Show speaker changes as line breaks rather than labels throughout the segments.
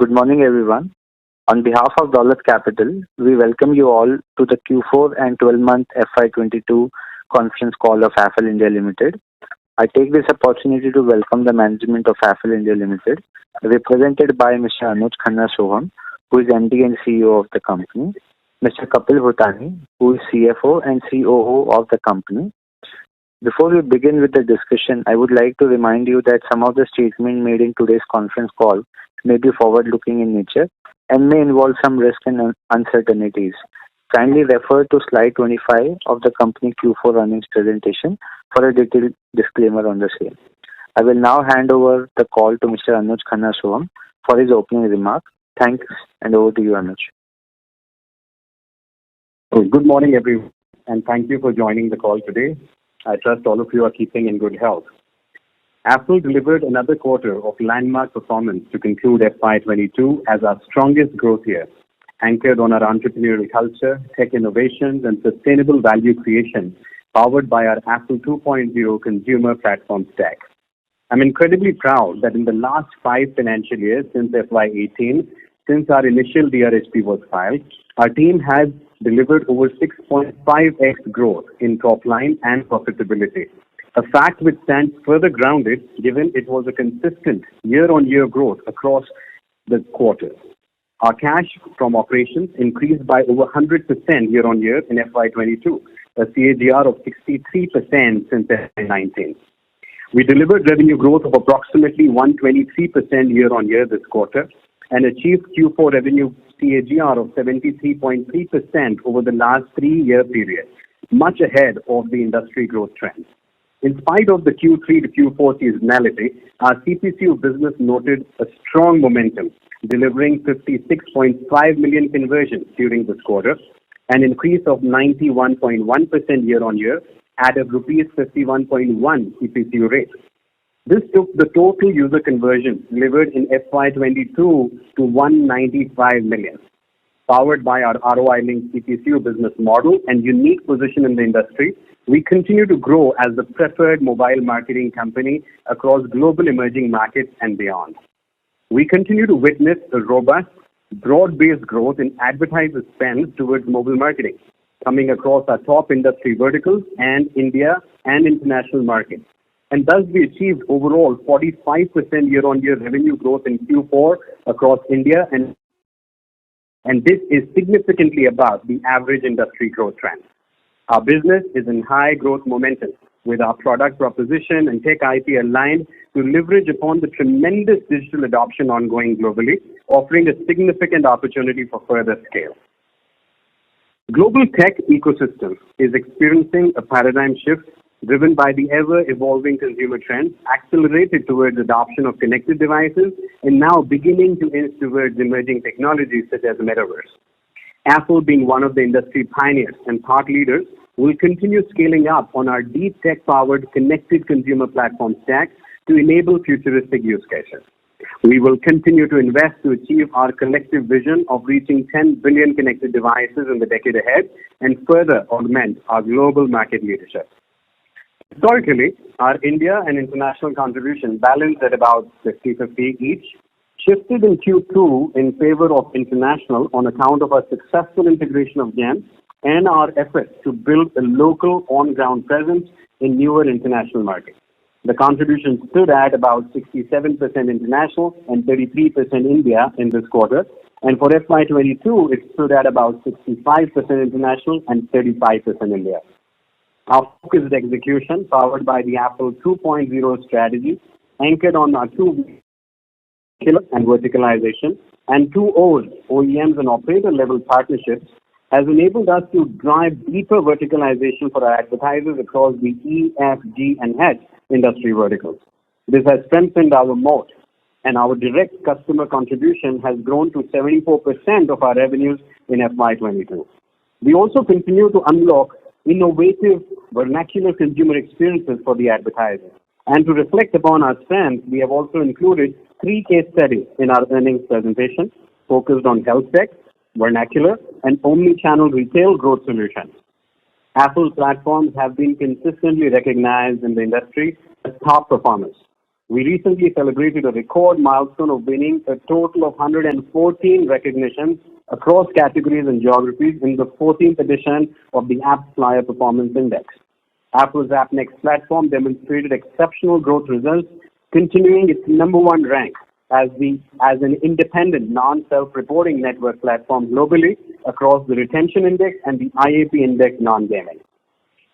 Good morning, everyone. On behalf of Dolat Capital, we welcome you all to the Q4 and 12-month FY22 conference call of Affle India Limited. I take this opportunity to welcome the management of Affle India Limited, represented by Mr. Anuj Khanna Soham, who is MD and CEO of the company, Mr. Kapil Bhutani, who is CFO and COO of the company. Before we begin with the discussion, I would like to remind you that some of the statements made in today's conference call may be forward-looking in nature and may involve some risk and uncertainties. Kindly refer to slide 25 of the company Q4 earnings presentation for a detailed disclaimer on the same. I will now hand over the call to Mr. Anuj Khanna Soham for his opening remarks. Thanks, and over to you, Anuj.
Good morning, everyone, and thank you for joining the call today. I trust all of you are keeping in good health. Affle delivered another quarter of landmark performance to conclude FY22 as our strongest growth year, anchored on our entrepreneurial culture, tech innovations, and sustainable value creation, powered by our Affle 2.0 consumer platform stack. I'm incredibly proud that in the last 5 financial years since FY18, since our initial DRHP was filed, our team has delivered over 6.5x growth in top line and profitability, a fact which stands further grounded given it was a consistent year-on-year growth across the quarters. Our cash from operations increased by over 100% year-on-year in FY22, a CAGR of 63% since FY19. We delivered revenue growth of approximately 123% year-on-year this quarter and achieved Q4 revenue CAGR of 73.3% over the last 3-year period, much ahead of the industry growth trend. In spite of the Q3 to Q4 seasonality, our CPCU business noted a strong momentum, delivering 56.5 million conversions during this quarter, an increase of 91.1% year-on-year at a rupees 51.1 CPCU rate. This took the total user conversion delivered in FY22 to 195 million. Powered by our ROI-linked CPCU business model and unique position in the industry, we continue to grow as the preferred mobile marketing company across global emerging markets and beyond. We continue to witness a robust, broad-based growth in advertiser spend towards mobile marketing, coming across our top industry verticals and India and international markets. And thus we achieved overall 45% year-on-year revenue growth in Q4 across India, and this is significantly above the average industry growth trend. Our business is in high growth momentum with our product proposition and tech IP aligned to leverage upon the tremendous digital adoption ongoing globally, offering a significant opportunity for further scale. Global tech ecosystem is experiencing a paradigm shift driven by the ever-evolving consumer trends, accelerated towards adoption of connected devices, and now beginning to inch towards emerging technologies such as the metaverse. Affle, being one of the industry pioneers and thought leaders, will continue scaling up on our deep tech-powered connected consumer platform stack to enable futuristic use cases. We will continue to invest to achieve our collective vision of reaching 10 billion connected devices in the decade ahead and further augment our global market leadership. Historically, our India and international contribution balanced at about 50-50 each, shifted in Q2 in favor of international on account of our successful integration of GEM and our efforts to build a local on-ground presence in newer international markets. The contribution stood at about 67% international and 33% India in this quarter, and for FY22 it stood at about 65% international and 35% India. Our focused execution, powered by the Affle 2.0 strategy, anchored on our 2 killer and verticalization and 2 old OEMs and operator-level partnerships, has enabled us to drive deeper verticalization for our advertisers across the E, F, G, and H industry verticals. This has strengthened our moat, and our direct customer contribution has grown to 74% of our revenues in FY22. We also continue to unlock innovative vernacular consumer experiences for the advertisers. And to reflect upon our strengths, we have also included 3 case studies in our earnings presentation focused on health tech, vernacular, and omni-channel retail growth solutions. Affle platforms have been consistently recognized in the industry as top performers. We recently celebrated a record milestone of winning a total of 114 recognitions across categories and geographies in the 14th edition of the Affle Performance Index. Affle's AppNext platform demonstrated exceptional growth results, continuing its number one rank as an independent, non-self-reporting network platform globally across the Retention Index and the IAP Index non-gaming.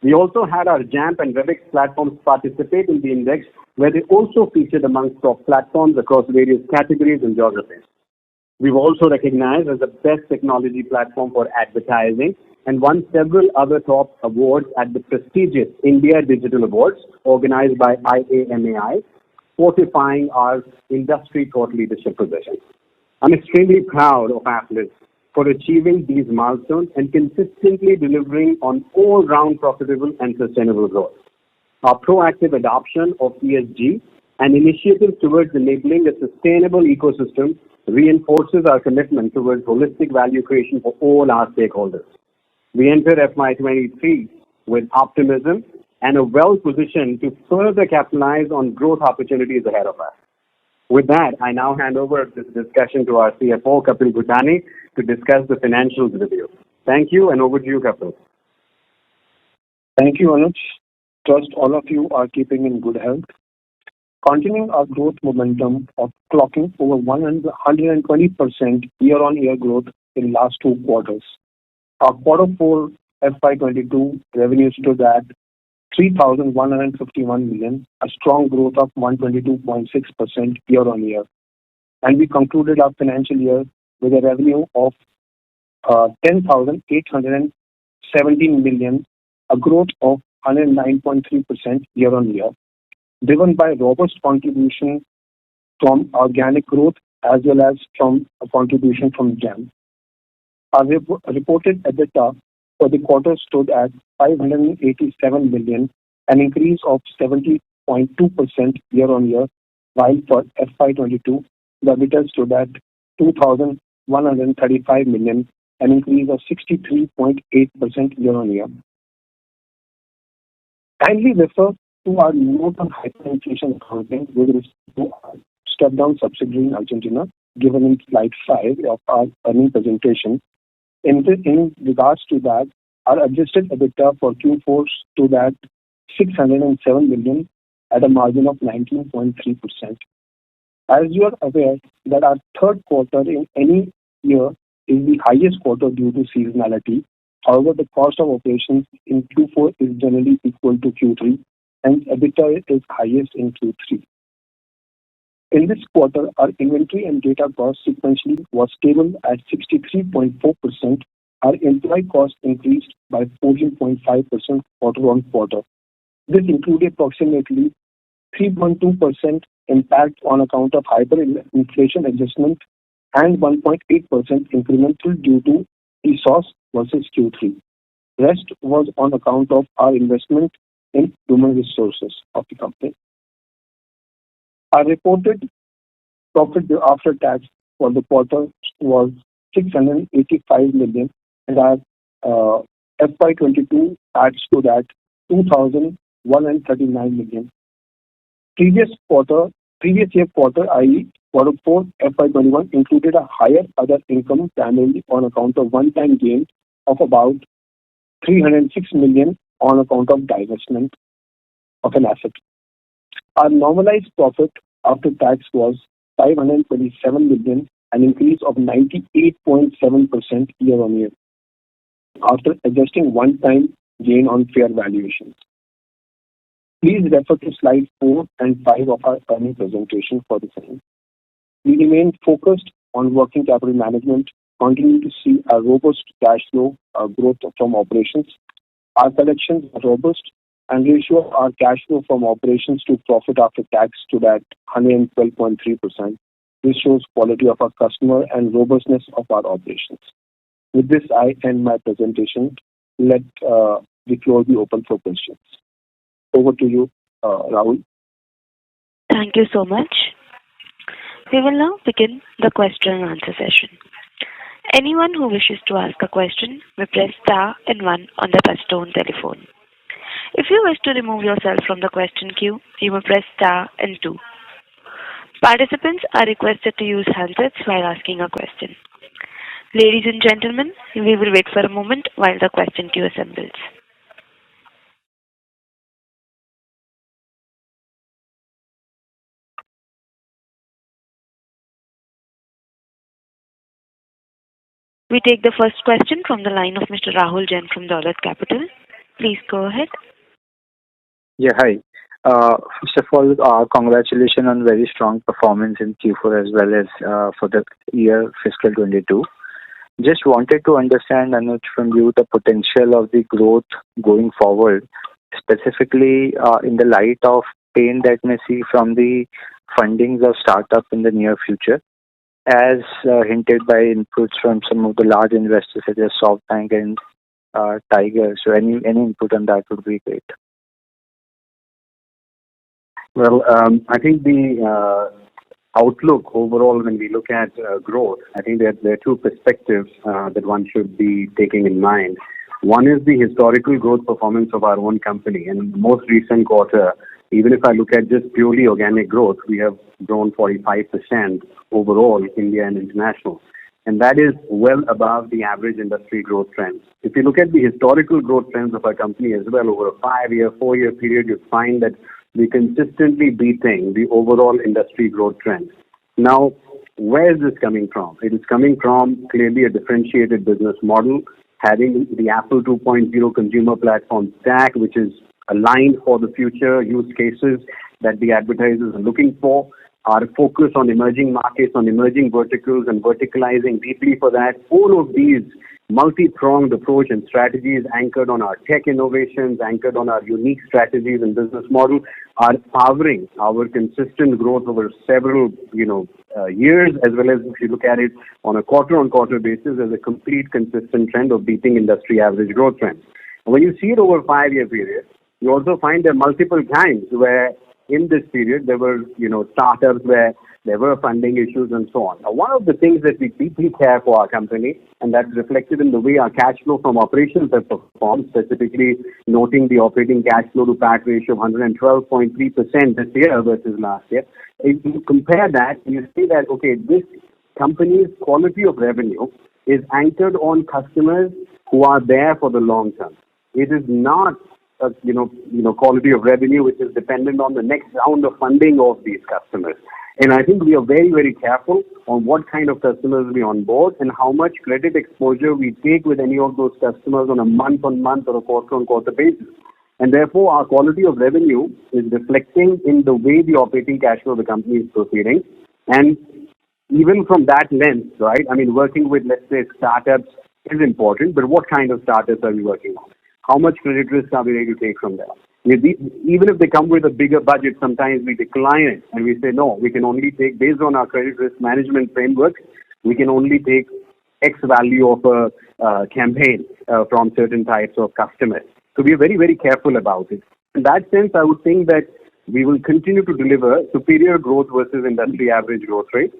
We also had our Jamp and Revix platforms participate in the index, where they also featured amongst top platforms across various categories and geographies. We were also recognized as the best technology platform for advertising and won several other top awards at the prestigious India Digital Awards organized by IAMAI, fortifying our industry thought leadership position. I'm extremely proud of Affle for achieving these milestones and consistently delivering on all-round profitable and sustainable growth. Our proactive adoption of ESG and initiatives towards enabling a sustainable ecosystem reinforces our commitment towards holistic value creation for all our stakeholders. We enter FY23 with optimism and are well positioned to further capitalize on growth opportunities ahead of us. With that, I now hand over this discussion to our CFO, Kapil Bhutani, to discuss the financials with you. Thank you, and over to you, Kapil.
Thank you, Anuj. Trust all of you are keeping in good health. Continuing our growth momentum of clocking over 120% year-on-year growth in last two quarters. Our Q4 FY22 revenue stood at 3,151 million, a strong growth of 122.6% year-on-year. And we concluded our financial year with a revenue of 10,817 million, a growth of 109.3% year-on-year, driven by robust contribution from organic growth as well as from a contribution from Jamp. Our reported EBITDA for the quarter stood at 587 million, an increase of 70.2% year-on-year, while for FY22, the EBITDA stood at 2,135 million, an increase of 63.8% year-on-year. Kindly refer to our note on hyperinflation accounting with respect to our step-down subsidiary in Argentina, given in slide 5 of our earnings presentation. In regards to that, our adjusted EBITDA for Q4 stood at 607 million at a margin of 19.3%. As you are aware that our third quarter in any year is the highest quarter due to seasonality. However, the cost of operations in Q4 is generally equal to Q3 and EBITDA is highest in Q3. In this quarter, our inventory and data cost sequentially was stable at 63.4%. Our employee cost increased by 14.5% quarter-on-quarter. This included approximately 3.2% impact on account of hyperinflation adjustment and 1.8% incremental due to ESOS versus Q3. Rest was on account of our investment in human resources of the company. Our reported profit after tax for the quarter was 685 million and our FY22 tax stood at 2,139 million. Previous year quarter, i.e. Q4 FY21 included a higher other income primarily on account of one-time gain of about 306 million on account of divestment of an asset. Our normalized profit after tax was 527 million, an increase of 98.7% year-on-year, after adjusting one-time gain on fair valuations. Please refer to slide 4 and 5 of our earnings presentation for the same. We remain focused on working capital management, continue to see a robust cash flow growth from operations. Our collections are robust and ratio of our cash flow from operations to profit after tax stood at 112.3%. This shows quality of our customer and robustness of our operations. With this, I end my presentation. Let the floor be open for questions. Over to you, Rahul.
Thank you so much. We will now begin the question and answer session. Anyone who wishes to ask a question may press star and 1 on the touchtone telephone. If you wish to remove yourself from the question queue, you may press star and 2. Participants are requested to use handsets while asking a question. Ladies and gentlemen, we will wait for a moment while the question queue assembles. We take the first question from the line of Mr. Rahul Jan from Dolat Capital. Please go ahead.
Yeah, hi. First of all, congratulations on very strong performance in Q4 as well as for the year fiscal 22. Just wanted to understand, Anuj, from you the potential of the growth going forward, specifically in the light of pain that may see from the fundings of startup in the near future, as hinted by inputs from some of the large investors such as SoftBank and Tiger. So any input on that would be great.
Well, I think the outlook overall, when we look at growth, I think there are two perspectives that one should be taking in mind. One is the historical growth performance of our own company. And in the most recent quarter, even if I look at just purely organic growth, we have grown 45% overall, India and international. And that is well above the average industry growth trends. If you look at the historical growth trends of our company as well, over a 5-year, 4-year period, you find that we're consistently beating the overall industry growth trend. Now, where is this coming from? It is coming from clearly a differentiated business model, having the Affle 2.0 consumer platform stack, which is aligned for the future use cases that the advertisers are looking for. Our focus on emerging markets, on emerging verticals and verticalizing deeply for that. All of these multi-pronged approach and strategies anchored on our tech innovations, anchored on our unique strategies and business model are powering our consistent growth over several, years, as well as if you look at it on a quarter-on-quarter basis as a complete consistent trend of beating industry average growth trends. And when you see it over a 5-year period, you also find there are multiple times where in this period there were, startups where there were funding issues and so on. Now, one of the things that we deeply care for our company, and that's reflected in the way our cash flow from operations have performed, specifically noting the operating cash flow to PAT ratio of 112.3% this year versus last year. If you compare that, you see that, okay, this company's quality of revenue is anchored on customers who are there for the long term. It is not quality of revenue which is dependent on the next round of funding of these customers. And I think we are very, very careful on what kind of customers we onboard and how much credit exposure we take with any of those customers on a month-on-month or a quarter-on-quarter basis. And therefore, our quality of revenue is reflecting in the way the operating cash flow of the company is proceeding. And even from that lens, right, I mean, working with, let's say, startups is important, but what kind of startups are we working on? How much credit risk are we ready to take from them? Even if they come with a bigger budget, sometimes we decline it and we say, no, we can only take, based on our credit risk management framework, we can only take X value of a campaign from certain types of customers. So we are very, very careful about it. In that sense, I would think that we will continue to deliver superior growth versus industry average growth rate,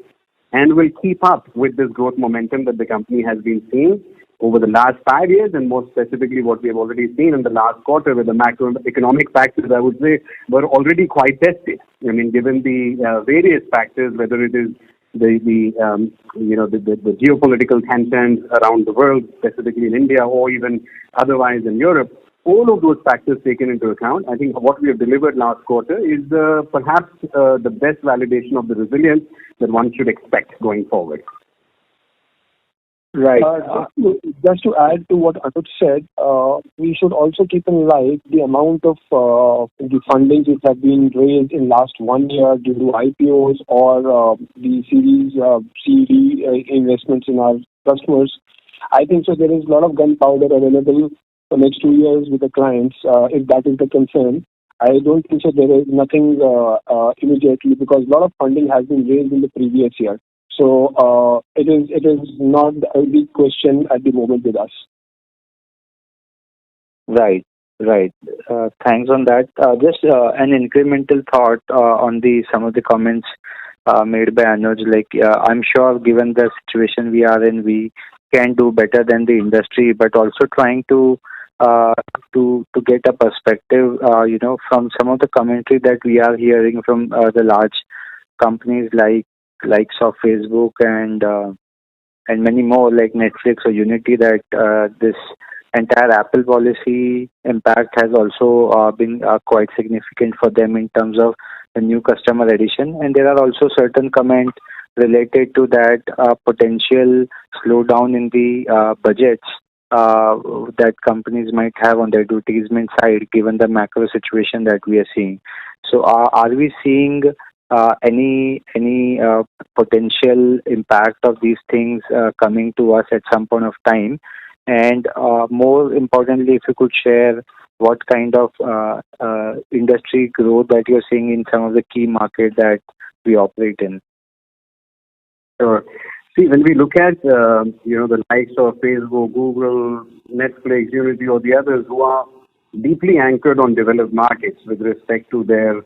and will keep up with this growth momentum that the company has been seeing over the last 5 years, and more specifically what we have already seen in the last quarter, where the macroeconomic factors, I would say, were already quite tested. I mean, given the various factors, whether it is the geopolitical tensions around the world, specifically in India, or even otherwise in Europe, all of those factors taken into account, I think what we have delivered last quarter is perhaps the best validation of the resilience that one should expect going forward.
Right. Just to add to what Anuj said, we should also keep in mind the amount of the fundings which have been raised in last 1 year due to IPOs or the Series CD investments in our customers. I think so there is a lot of gunpowder available for next 2 years with the clients, if that is the concern. I don't think so there is nothing immediately, because a lot of funding has been raised in the previous year. So it is not a big question at the moment with us.
Right. Thanks on that. Just an incremental thought on some of the comments made by Anuj. I'm sure given the situation we are in, we can do better than the industry, but also trying to get a perspective, from some of the commentary that we are hearing from the large companies likes of Facebook and many more like Netflix or Unity that this entire Apple policy impact has also been quite significant for them in terms of the new customer addition. And there are also certain comments related to that potential slowdown in the budgets that companies might have on their advertisement side, given the macro situation that we are seeing. So, are we seeing any potential impact of these things coming to us at some point of time? And more importantly, if you could share what kind of industry growth that you're seeing in some of the key markets that we operate in.
Sure. See, when we look at the likes of Facebook, Google, Netflix, Unity, or the others who are deeply anchored on developed markets with respect to their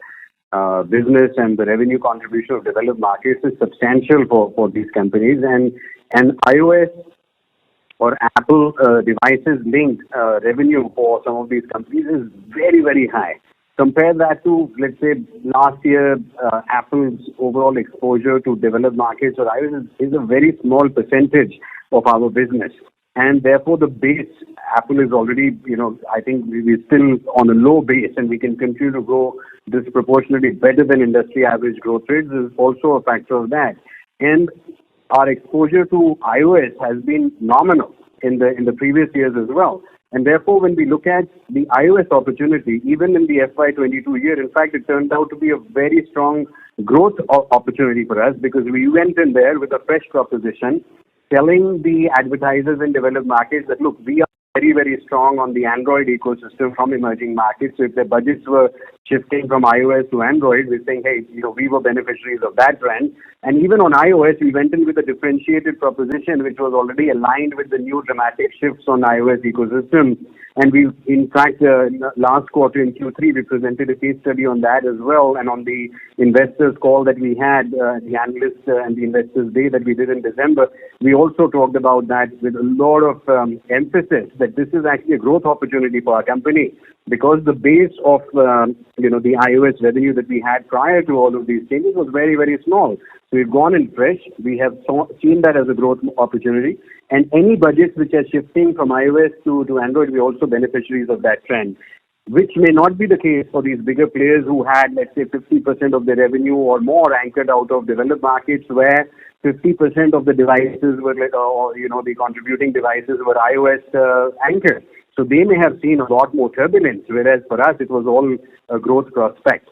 business, and the revenue contribution of developed markets is substantial for these companies, and iOS or Apple devices linked revenue for some of these companies is very, very high. Compare that to, let's say, last year, Apple's overall exposure to developed markets or iOS is a very small percentage of our business. And therefore, the base, Apple is already, I think we're still on a low base, and we can continue to grow disproportionately better than industry average growth rates is also a factor of that. And our exposure to iOS has been nominal in the previous years as well. And therefore, when we look at the iOS opportunity, even in the FY22 year, in fact, it turned out to be a very strong growth opportunity for us, because we went in there with a fresh proposition, telling the advertisers in developed markets that, look, we are very, very strong on the Android ecosystem from emerging markets. So if their budgets were shifting from iOS to Android, we're saying, hey, we were beneficiaries of that trend. And even on iOS, we went in with a differentiated proposition, which was already aligned with the new dramatic shifts on iOS ecosystem. And we, in fact, last quarter in Q3, we presented a case study on that as well. And on the investors call that we had, the analyst and the investors day that we did in December, we also talked about that with a lot of emphasis that this is actually a growth opportunity for our company, because the base of the iOS revenue that we had prior to all of these changes was very, very small. So we've gone in fresh. We have seen that as a growth opportunity. And any budgets which are shifting from iOS to Android, we're also beneficiaries of that trend, which may not be the case for these bigger players who had, let's say, 50% of their revenue or more anchored out of developed markets, where 50% of the devices were, the contributing devices were iOS anchored. So they may have seen a lot more turbulence, whereas for us, it was all a growth prospect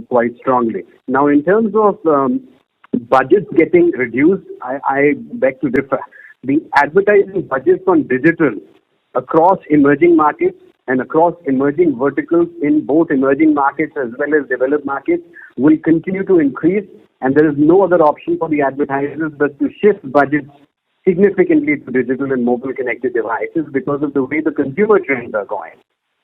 quite strongly. Now, in terms of budgets getting reduced, I beg to differ. The advertising budgets on digital across emerging markets and across emerging verticals in both emerging markets as well as developed markets will continue to increase, and there is no other option for the advertisers but to shift budgets significantly to digital and mobile connected devices because of the way the consumer trends are going.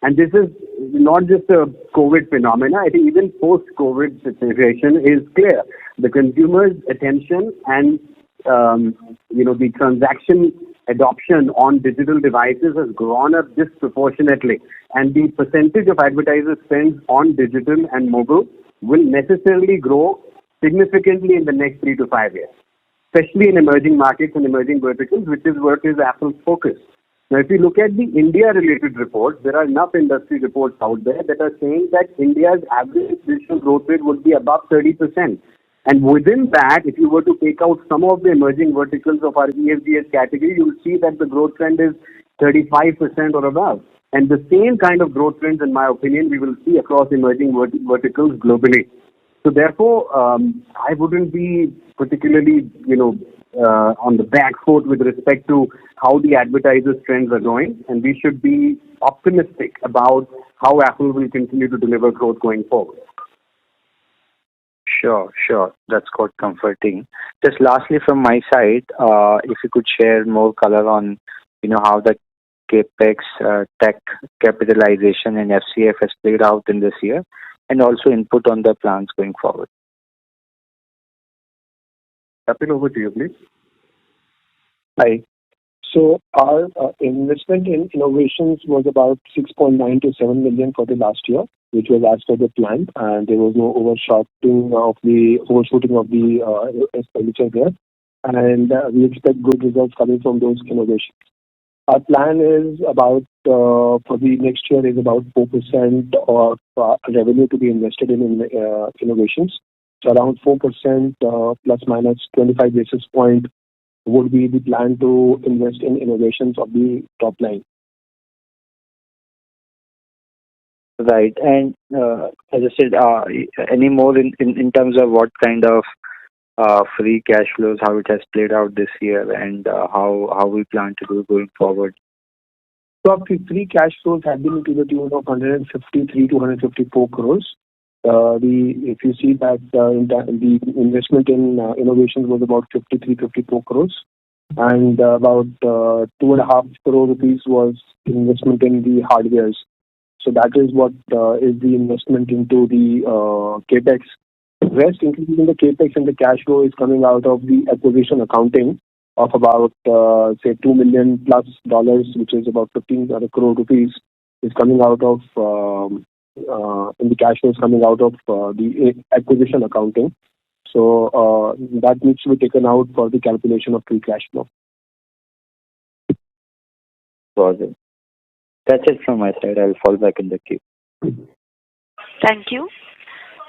And this is not just a COVID phenomena. I think even post-COVID situation is clear. The consumer's attention and the transaction adoption on digital devices has grown up disproportionately. And the percentage of advertiser spend on digital and mobile will necessarily grow significantly in the next 3 to 5 years, especially in emerging markets and emerging verticals, which is what is Apple's focus. Now, if you look at the India-related reports, there are enough industry reports out there that are saying that India's average digital growth rate would be above 30%. And within that, if you were to take out some of the emerging verticals of our EFGH category, you will see that the growth trend is 35% or above. And the same kind of growth trends, in my opinion, we will see across emerging verticals globally. So therefore, I wouldn't be particularly, on the back foot with respect to how the advertisers' trends are going, and we should be optimistic about how Apple will continue to deliver growth going forward.
Sure. That's quite comforting. Just lastly from my side, if you could share more color on, how the CapEx, tech capitalization and FCF has played out in this year, and also input on the plans going forward.
Kapil, over to you, please.
Hi. So our investment in innovations was about 6.9 to 7 million for the last year, which was as per the plan, and there was no overshooting of the expenditure there. And we expect good results coming from those innovations. Our plan is about for the next year is about 4% of revenue to be invested in innovations. So around 4% plus minus 25 basis point would be the plan to invest in innovations of the top line.
Right. And as I said, any more in terms of what kind of free cash flows, how it has played out this year, and how we plan to do going forward?
So our free cash flows have been to the tune of 153 to 154 crores. If you see that the investment in innovations was about 54 crores, and about 2.5 crore rupees was investment in the hardwares. So that is what is the investment into the capex. The rest, including the capex and the cash flow, is coming out of the acquisition accounting of about say $2 million plus, which is about 15 crore rupees, is coming out of in the cash flows coming out of the acquisition accounting. So that needs to be taken out for the calculation of free cash flow.
Got it. That's it from my side. I'll fall back in the queue.
Thank you.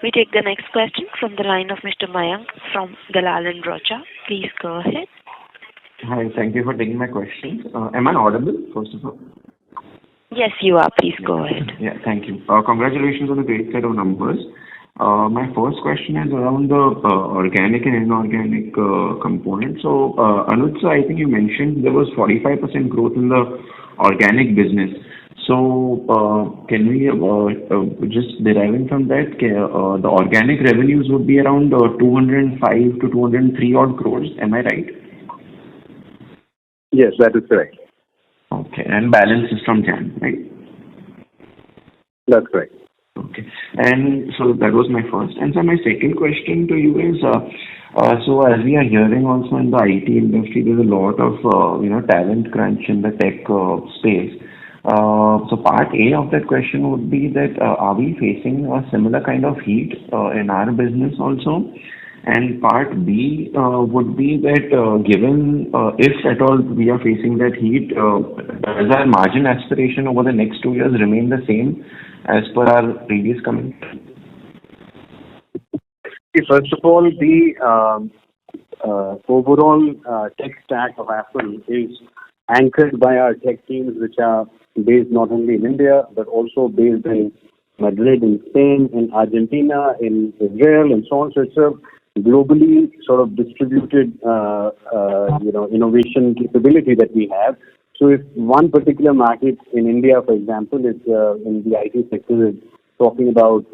We take the next question from the line of Mr. Mayank from Dalal & Broacha. Please go ahead.
Hi, thank you for taking my questions. Am I audible, first of all?
Yes, you are. Please go ahead.
Yeah, thank you. Congratulations on the great set of numbers. My first question is around the organic and inorganic component. So, Anuj, I think you mentioned there was 45% growth in the organic business. So, can we just deriving from that, the organic revenues would be around 205 to 203 odd crores. Am I right?
Yes, that is correct.
Okay, and balance is from Jan, right?
That's correct.
Okay, and so that was my first. And so my second question to you is, so as we are hearing also in the IT industry, there's a lot of talent crunch in the tech space. So part A of that question would be that are we facing a similar kind of heat in our business also? And part B would be that given if at all we are facing that heat, does our margin aspiration over the next 2 years remain the same as per our previous comment?
First of all, the overall tech stack of Affle is anchored by our tech teams, which are based not only in India but also based in Madrid, in Spain, in Argentina, in Israel, and so on. So it's a globally sort of distributed, innovation capability that we have. So if one particular market in India, for example, is in the IT sector is talking about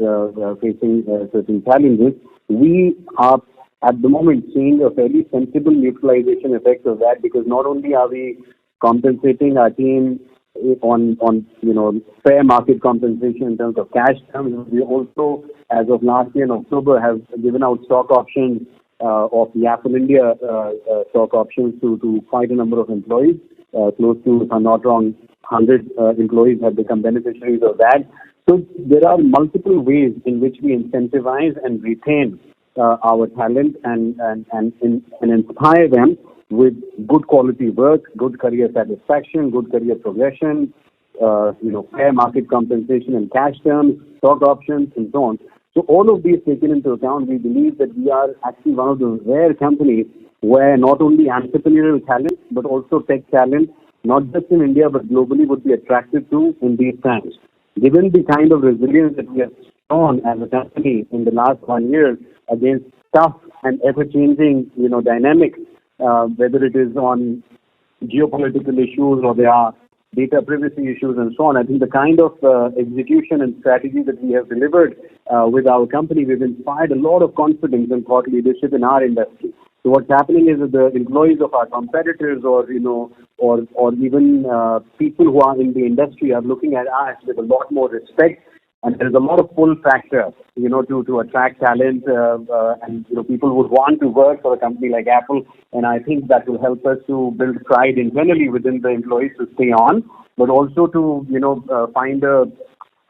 facing certain challenges, we are at the moment seeing a fairly sensible neutralization effect of that, because not only are we compensating our team on fair market compensation in terms of cash terms, we also, as of last year in October, have given out stock options of the Affle India stock options to quite a number of employees. Close to, if I'm not wrong, 100 employees have become beneficiaries of that. So there are multiple ways in which we incentivize and retain our talent and inspire them with good quality work, good career satisfaction, good career progression, fair market compensation in cash terms, stock options, and so on. So all of these taken into account, we believe that we are actually one of the rare companies where not only entrepreneurial talent but also tech talent, not just in India but globally, would be attracted to in these times. Given the kind of resilience that we have shown as a company in the last 1 year against tough and ever-changing, dynamics, whether it is on geopolitical issues or there are data privacy issues and so on, I think the kind of execution and strategy that we have delivered with our company, we've inspired a lot of confidence and thought leadership in our industry. So what's happening is that the employees of our competitors or even people who are in the industry are looking at us with a lot more respect, and there's a lot of pull factor, to attract talent, and people would want to work for a company like Affle, and I think that will help us to build pride internally within the employees to stay on, but also to find a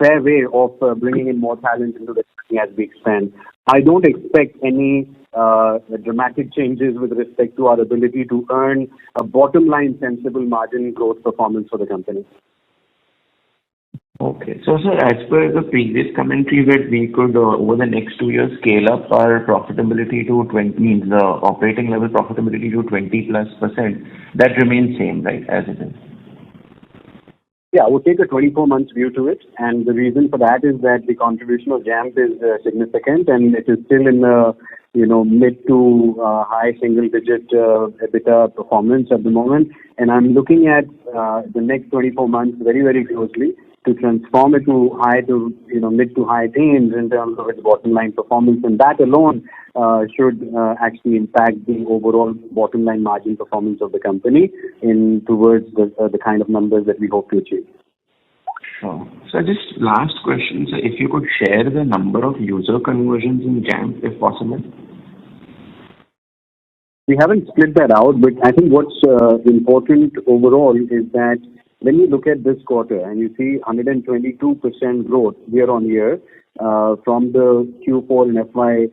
fair way of bringing in more talent into the company as we expand. I don't expect any dramatic changes with respect to our ability to earn a bottom line sensible margin growth performance for the company.
Okay. So, sir, as per the previous commentary that we could, over the next 2 years, scale up our profitability to 20, means the operating level profitability to 20+%, that remains same, right, as it is?
Yeah, I would take a 24-month view to it, and the reason for that is that the contribution of JAMP is significant, and it is still in the mid to high single-digit EBITDA performance at the moment. And I'm looking at the next 24 months very, very closely to transform it to mid to high teens in terms of its bottom line performance, and that alone should actually impact the overall bottom line margin performance of the company towards the kind of numbers that we hope to achieve.
Sure. So just last question, sir, if you could share the number of user conversions in JAMP, if possible.
We haven't split that out, but I think what's important overall is that when you look at this quarter and you see 122% growth year on year from the Q4 and FY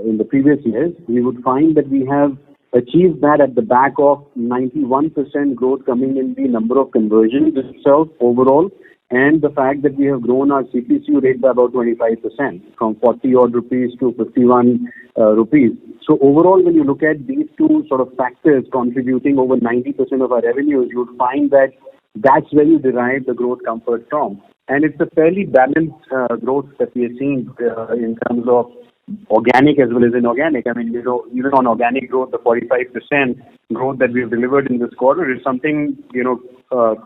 in the previous years, we would find that we have achieved that at the back of 91% growth coming in the number of conversions itself overall, and the fact that we have grown our CPCU rate by about 25% from 40 odd rupees to 51 rupees. So overall, when you look at these two sort of factors contributing over 90% of our revenues, you would find that that's where you derive the growth comfort from. And it's a fairly balanced growth that we are seeing in terms of organic as well as inorganic. I mean, even on organic growth, the 45% growth that we've delivered in this quarter is something,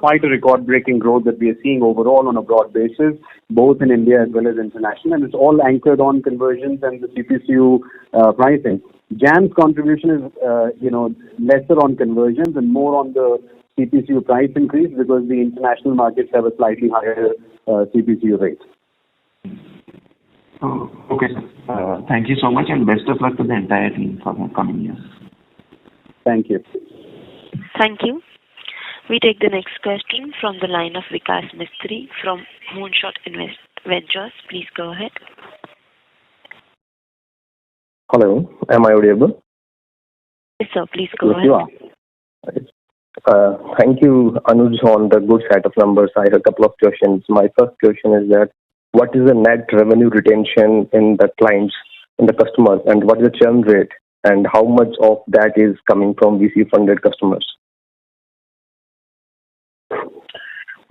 quite a record-breaking growth that we are seeing overall on a broad basis, both in India as well as international, and it's all anchored on conversions and the CPCU pricing. JAM's contribution is, lesser on conversions and more on the CPCU price increase because the international markets have a slightly higher CPCU rate.
Oh, okay, sir. Thank you so much, and best of luck to the entire team for the coming years.
Thank you.
Thank you. We take the next question from the line of Vikas Mistry from Moonshot Ventures. Please go ahead.
Hello, am I audible?
Yes, sir. Please go ahead.
You are.
Thank you, Anuj, on the good set of numbers. I have a couple of questions. My first question is that what is the net revenue retention in the clients, in the customers, and what is the churn rate, and how much of that is coming from VC-funded customers?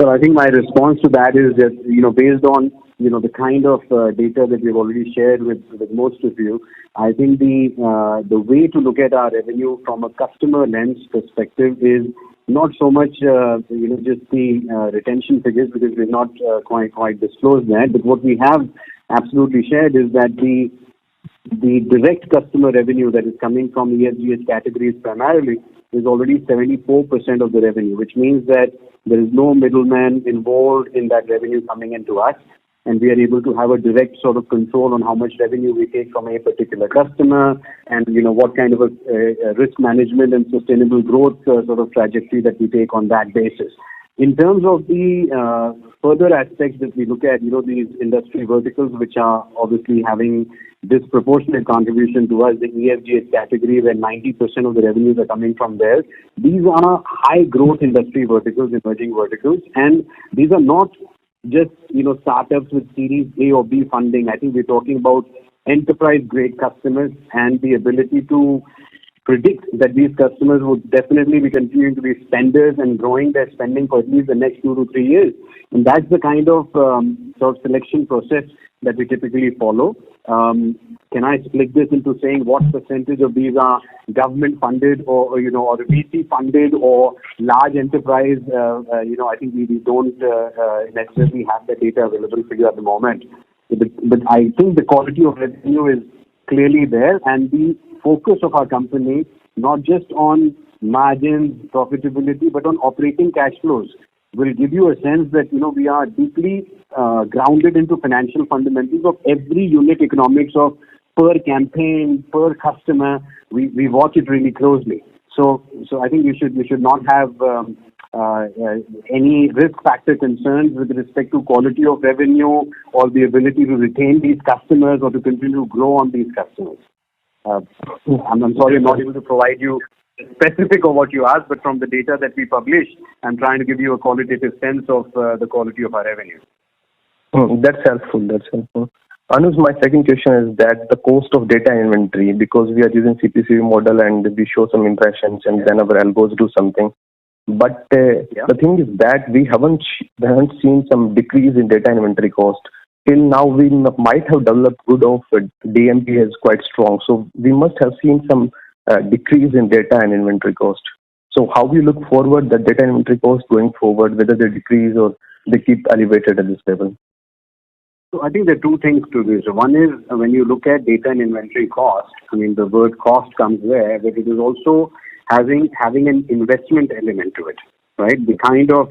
So I think my response to that is that, based on, the kind of data that we've already shared with most of you, I think the way to look at our revenue from a customer lens perspective is not so much, just the retention figures, because we've not quite disclosed that. But what we have absolutely shared is that the direct customer revenue that is coming from EFGH categories primarily is already 74% of the revenue, which means that there is no middleman involved in that revenue coming into us, and we are able to have a direct sort of control on how much revenue we take from a particular customer and, what kind of a risk management and sustainable growth sort of trajectory that we take on that basis. In terms of the further aspects that we look at, these industry verticals which are obviously having disproportionate contribution to us, the EFGH category where 90% of the revenues are coming from there. These are high growth industry verticals, emerging verticals, and these are not just, startups with Series A or B funding. I think we're talking about enterprise-grade customers and the ability to predict that these customers would definitely be continuing to be spenders and growing their spending for at least the next 2 to 3 years. And that's the kind of sort of selection process that we typically follow. Can I split this into saying what percentage of these are government funded or VC funded or large enterprise? I think we don't necessarily have the data available for you at the moment. But I think the quality of revenue is clearly there, and the focus of our company, not just on margins, profitability, but on operating cash flows, will give you a sense that, we are deeply grounded into financial fundamentals of every unit economics of per campaign, per customer. We watch it really closely. So I think you should not have any risk factor concerns with respect to quality of revenue or the ability to retain these customers or to continue to grow on these customers? I'm sorry I'm not able to provide you specific of what you asked, but from the data that we publish, I'm trying to give you a qualitative sense of the quality of our revenue.
That's helpful. Anuj, my second question is that the cost of data inventory, because we are using CPC model and we show some impressions and then our algos do something. But the thing is that we haven't seen some decrease in data inventory cost. Till now, we might have developed good of DMP is quite strong. So we must have seen some decrease in data and inventory cost. So how we look forward the data inventory cost going forward, whether they decrease or they keep elevated at this level?
So I think there are two things to this. One is when you look at data and inventory cost, I mean, the word cost comes there, but it is also having an investment element to it, right? The kind of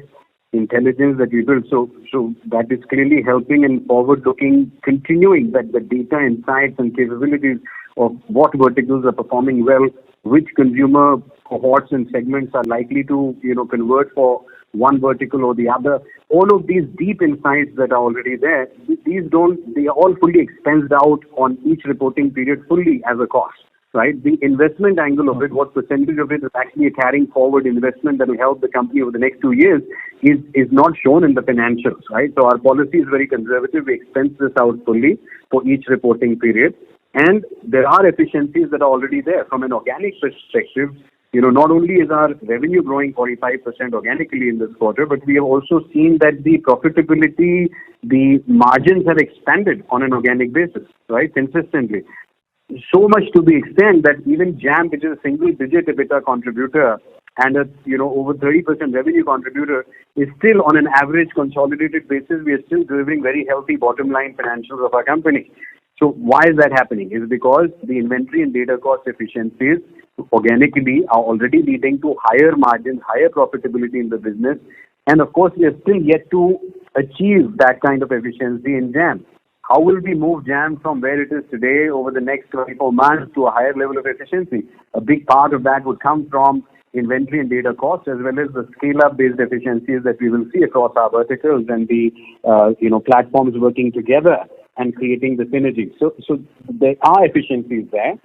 intelligence that we build. So that is clearly helping and forward-looking, continuing that the data insights and capabilities of what verticals are performing well, which consumer cohorts and segments are likely to, convert for one vertical or the other. All of these deep insights that are already there, they are all fully expensed out on each reporting period fully as a cost, right? The investment angle of it, what percentage of it is actually a carrying forward investment that will help the company over the next 2 years is not shown in the financials, right? So our policy is very conservative. We expense this out fully for each reporting period. And there are efficiencies that are already there from an organic perspective. Not only is our revenue growing 45% organically in this quarter, but we have also seen that the profitability, the margins have expanded on an organic basis, right, consistently. So much to the extent that even Jam, which is a single-digit EBITDA contributor and a over 30% revenue contributor, is still on an average consolidated basis. We are still delivering very healthy bottom line financials of our company. So why is that happening? Is because the inventory and data cost efficiencies organically are already leading to higher margins, higher profitability in the business. And of course, we are still yet to achieve that kind of efficiency in Jam. How will we move Jam from where it is today over the next 24 months to a higher level of efficiency? A big part of that would come from inventory and data costs as well as the scale-up based efficiencies that we will see across our verticals and the platforms working together and creating the synergy. So there are efficiencies there,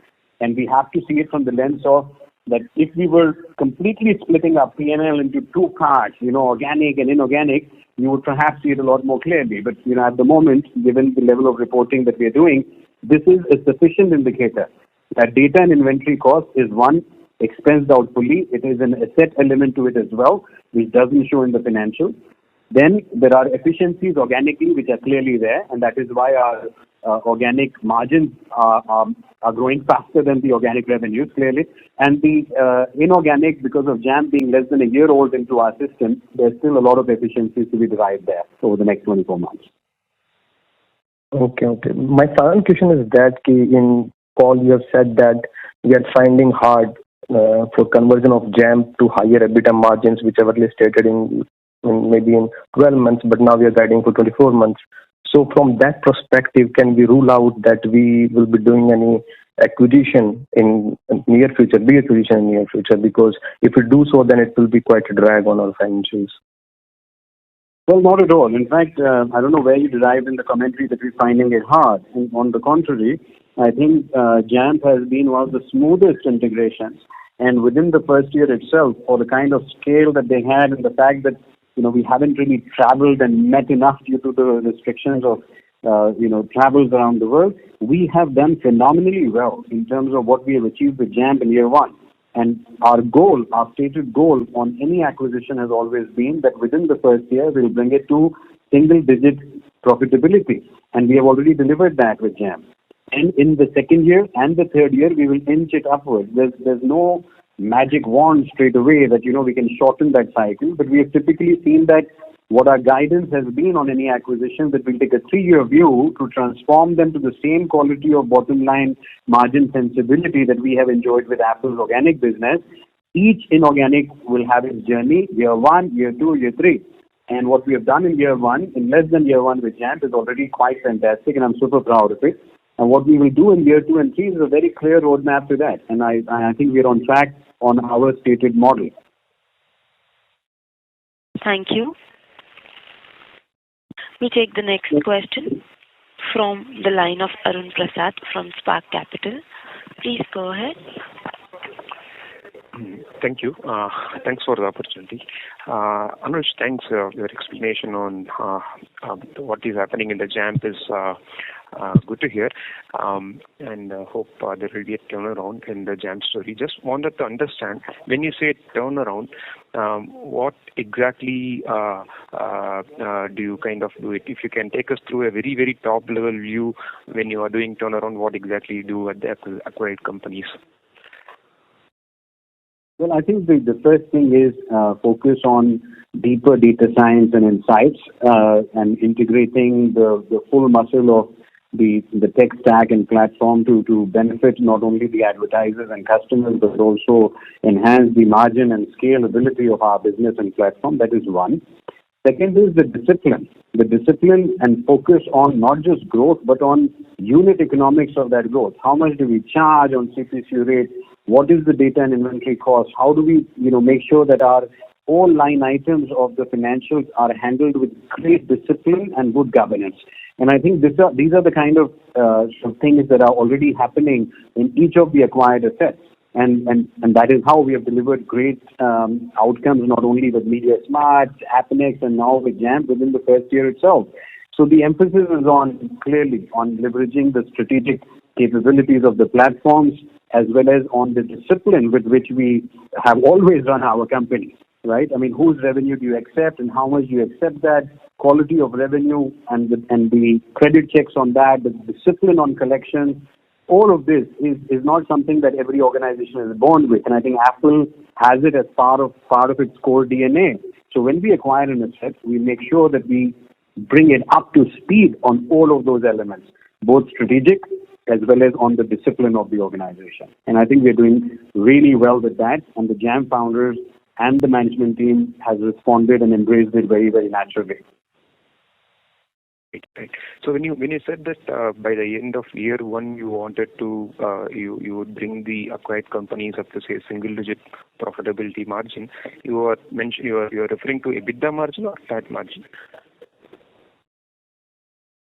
and we have to see it from the lens of that if we were completely splitting our P&L into two parts, organic and inorganic, you would perhaps see it a lot more clearly. But, at the moment, given the level of reporting that we are doing, this is a sufficient indicator that data and inventory cost is one, expensed out fully. It is an asset element to it as well, which doesn't show in the financials. Then there are efficiencies organically, which are clearly there, and that is why our organic margins are growing faster than the organic revenues, clearly. And the inorganic, because of Jam being less than a year old into our system, there's still a lot of efficiencies to be derived there over the next 24 months.
Okay. My final question is that in call you have said that we are finding hard for conversion of Jam to higher EBITDA margins, which are stated in maybe in 12 months, but now we are guiding for 24 months. So from that perspective, can we rule out that we will be doing any acquisition in near future, big acquisition in near future? Because if we do so, then it will be quite a drag on our financials.
Well, not at all. In fact, I don't know where you derived in the commentary that we're finding it hard. And on the contrary, I think Jamp has been one of the smoothest integrations. And within the first year itself, for the kind of scale that they had and the fact that we haven't really traveled and met enough due to the restrictions of, travels around the world. We have done phenomenally well in terms of what we have achieved with Jamp in year one. And our stated goal on any acquisition has always been that within the first year, we'll bring it to single-digit profitability. And we have already delivered that with Jamp. And in the second year and the third year, we will inch it upwards. There's no magic wand straight away that, we can shorten that cycle. But we have typically seen that what our guidance has been on any acquisition, that we'll take a 3-year view to transform them to the same quality of bottom line margin sensibility that we have enjoyed with Affle's organic business. Each inorganic will have its journey, year 1, year 2, year 3. And what we have done in year 1, in less than year 1 with Jamp, is already quite fantastic, and I'm super proud of it. And what we will do in year 2 and 3 is a very clear roadmap to that. And I think we're on track on our stated model.
Thank you. We take the next question from the line of Arun Prasad from Spark Capital. Please go ahead.
Thank you. Thanks for the opportunity. Anuj, thanks. Your explanation on what is happening in the JAMP is good to hear, and hope there will be a turnaround in the JAMP story. Just wanted to understand, when you say turnaround, what exactly do you kind of do it? If you can take us through a very, very top level view when you are doing turnaround, what exactly you do at the acquired companies?
Well, I think the first thing is focus on deeper data science and insights and integrating the full muscle of the tech stack and platform to benefit not only the advertisers and customers, but also enhance the margin and scalability of our business and platform. That is one. Second is the discipline and focus on not just growth, but on unit economics of that growth. How much do we charge on CPC rate? What is the data and inventory cost? How do we, make sure that our all line items of the financials are handled with great discipline and good governance? And I think these are the kind of things that are already happening in each of the acquired assets. And that is how we have delivered great outcomes, not only with MediaSmart, Appnext, and now with JAMP within the first year itself. So the emphasis is clearly on leveraging the strategic capabilities of the platforms, as well as on the discipline with which we have always run our company, right? I mean, whose revenue do you accept and how much do you accept that, quality of revenue and the credit checks on that, the discipline on collections. All of this is not something that every organization is born with, and I think Affle has it as part of its core DNA. So when we acquire an asset, we make sure that we bring it up to speed on all of those elements, both strategic as well as on the discipline of the organization. And I think we're doing really well with that, and the JAMP founders and the management team has responded and embraced it very, very naturally.
Right. So when you said that by the end of year one you wanted to you would bring the acquired companies up to say single digit profitability margin, you are referring to EBITDA margin or PAT margin?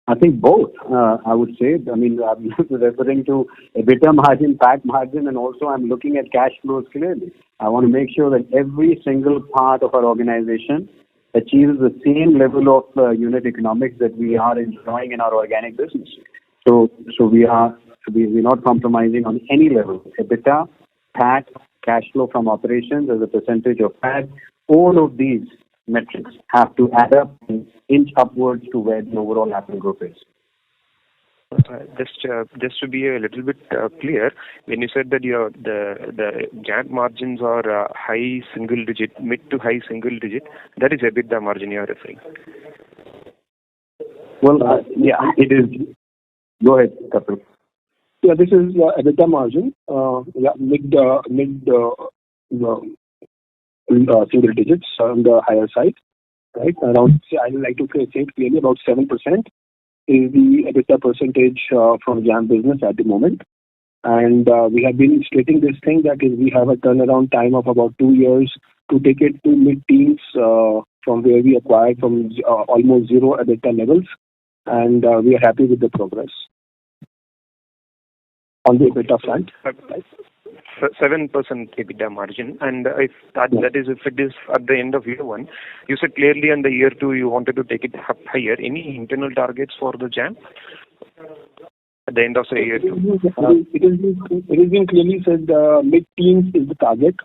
I think both. I would say. I mean, I'm referring to EBITDA margin, PAT margin, and also I'm looking at cash flows clearly. I want to make sure that every single part of our organization achieves the same level of unit economics that we are enjoying in our organic business. So we're not compromising on any level. EBITDA, PAT, cash flow from operations as a percentage of PAT, all of these metrics have to add up and inch upwards to where the overall Affle group is.
Just to be a little bit clear, when you said that the JAMP margins are high single digit, mid to high single digit, that is EBITDA margin you are referring.
Well, yeah, it is. Go ahead, Kapil.
Yeah, this is EBITDA margin. Mid single digits on the higher side, right? Around, I would like to say clearly about 7% is the EBITDA percentage from JAMP business at the moment. And we have been stating this thing that is we have a turnaround time of about 2 years to take it to mid-teens from where we acquired from almost zero EBITDA levels. And we are happy with the progress on the EBITDA front.
7% EBITDA margin, and if it is at the end of year one, you said clearly in the year two you wanted to take it up higher. Any internal targets for the JAMP at the end of the year two?
It has been clearly said mid-teens is the target.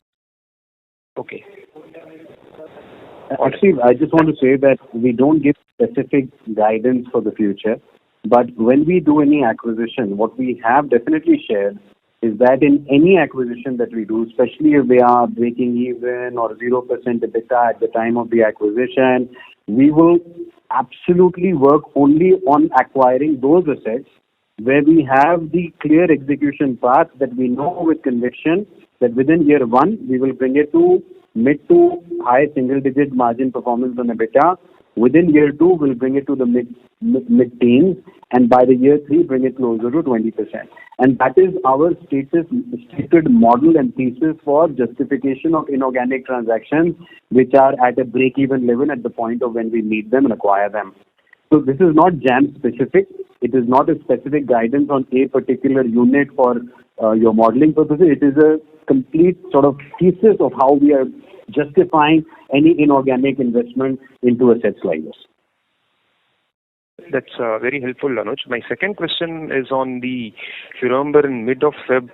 Okay.
Actually, I just want to say that we don't give specific guidance for the future, but when we do any acquisition, what we have definitely shared is that in any acquisition that we do, especially if they are breaking even or 0% EBITDA at the time of the acquisition, we will absolutely work only on acquiring those assets where we have the clear execution path that we know with conviction that within year one, we will bring it to mid to high single digit margin performance on EBITDA Within year 2, we'll bring it to the mid-teens, and by the year 3, bring it closer to 20%. And that is our stated model and thesis for justification of inorganic transactions, which are at a break-even level at the point of when we meet them and acquire them. So this is not Jampp specific. It is not a specific guidance on a particular unit for your modeling purposes. It is a complete sort of thesis of how we are justifying any inorganic investment into assets like this.
That's very helpful, Anuj. My second question is on the, if you remember, in mid of Feb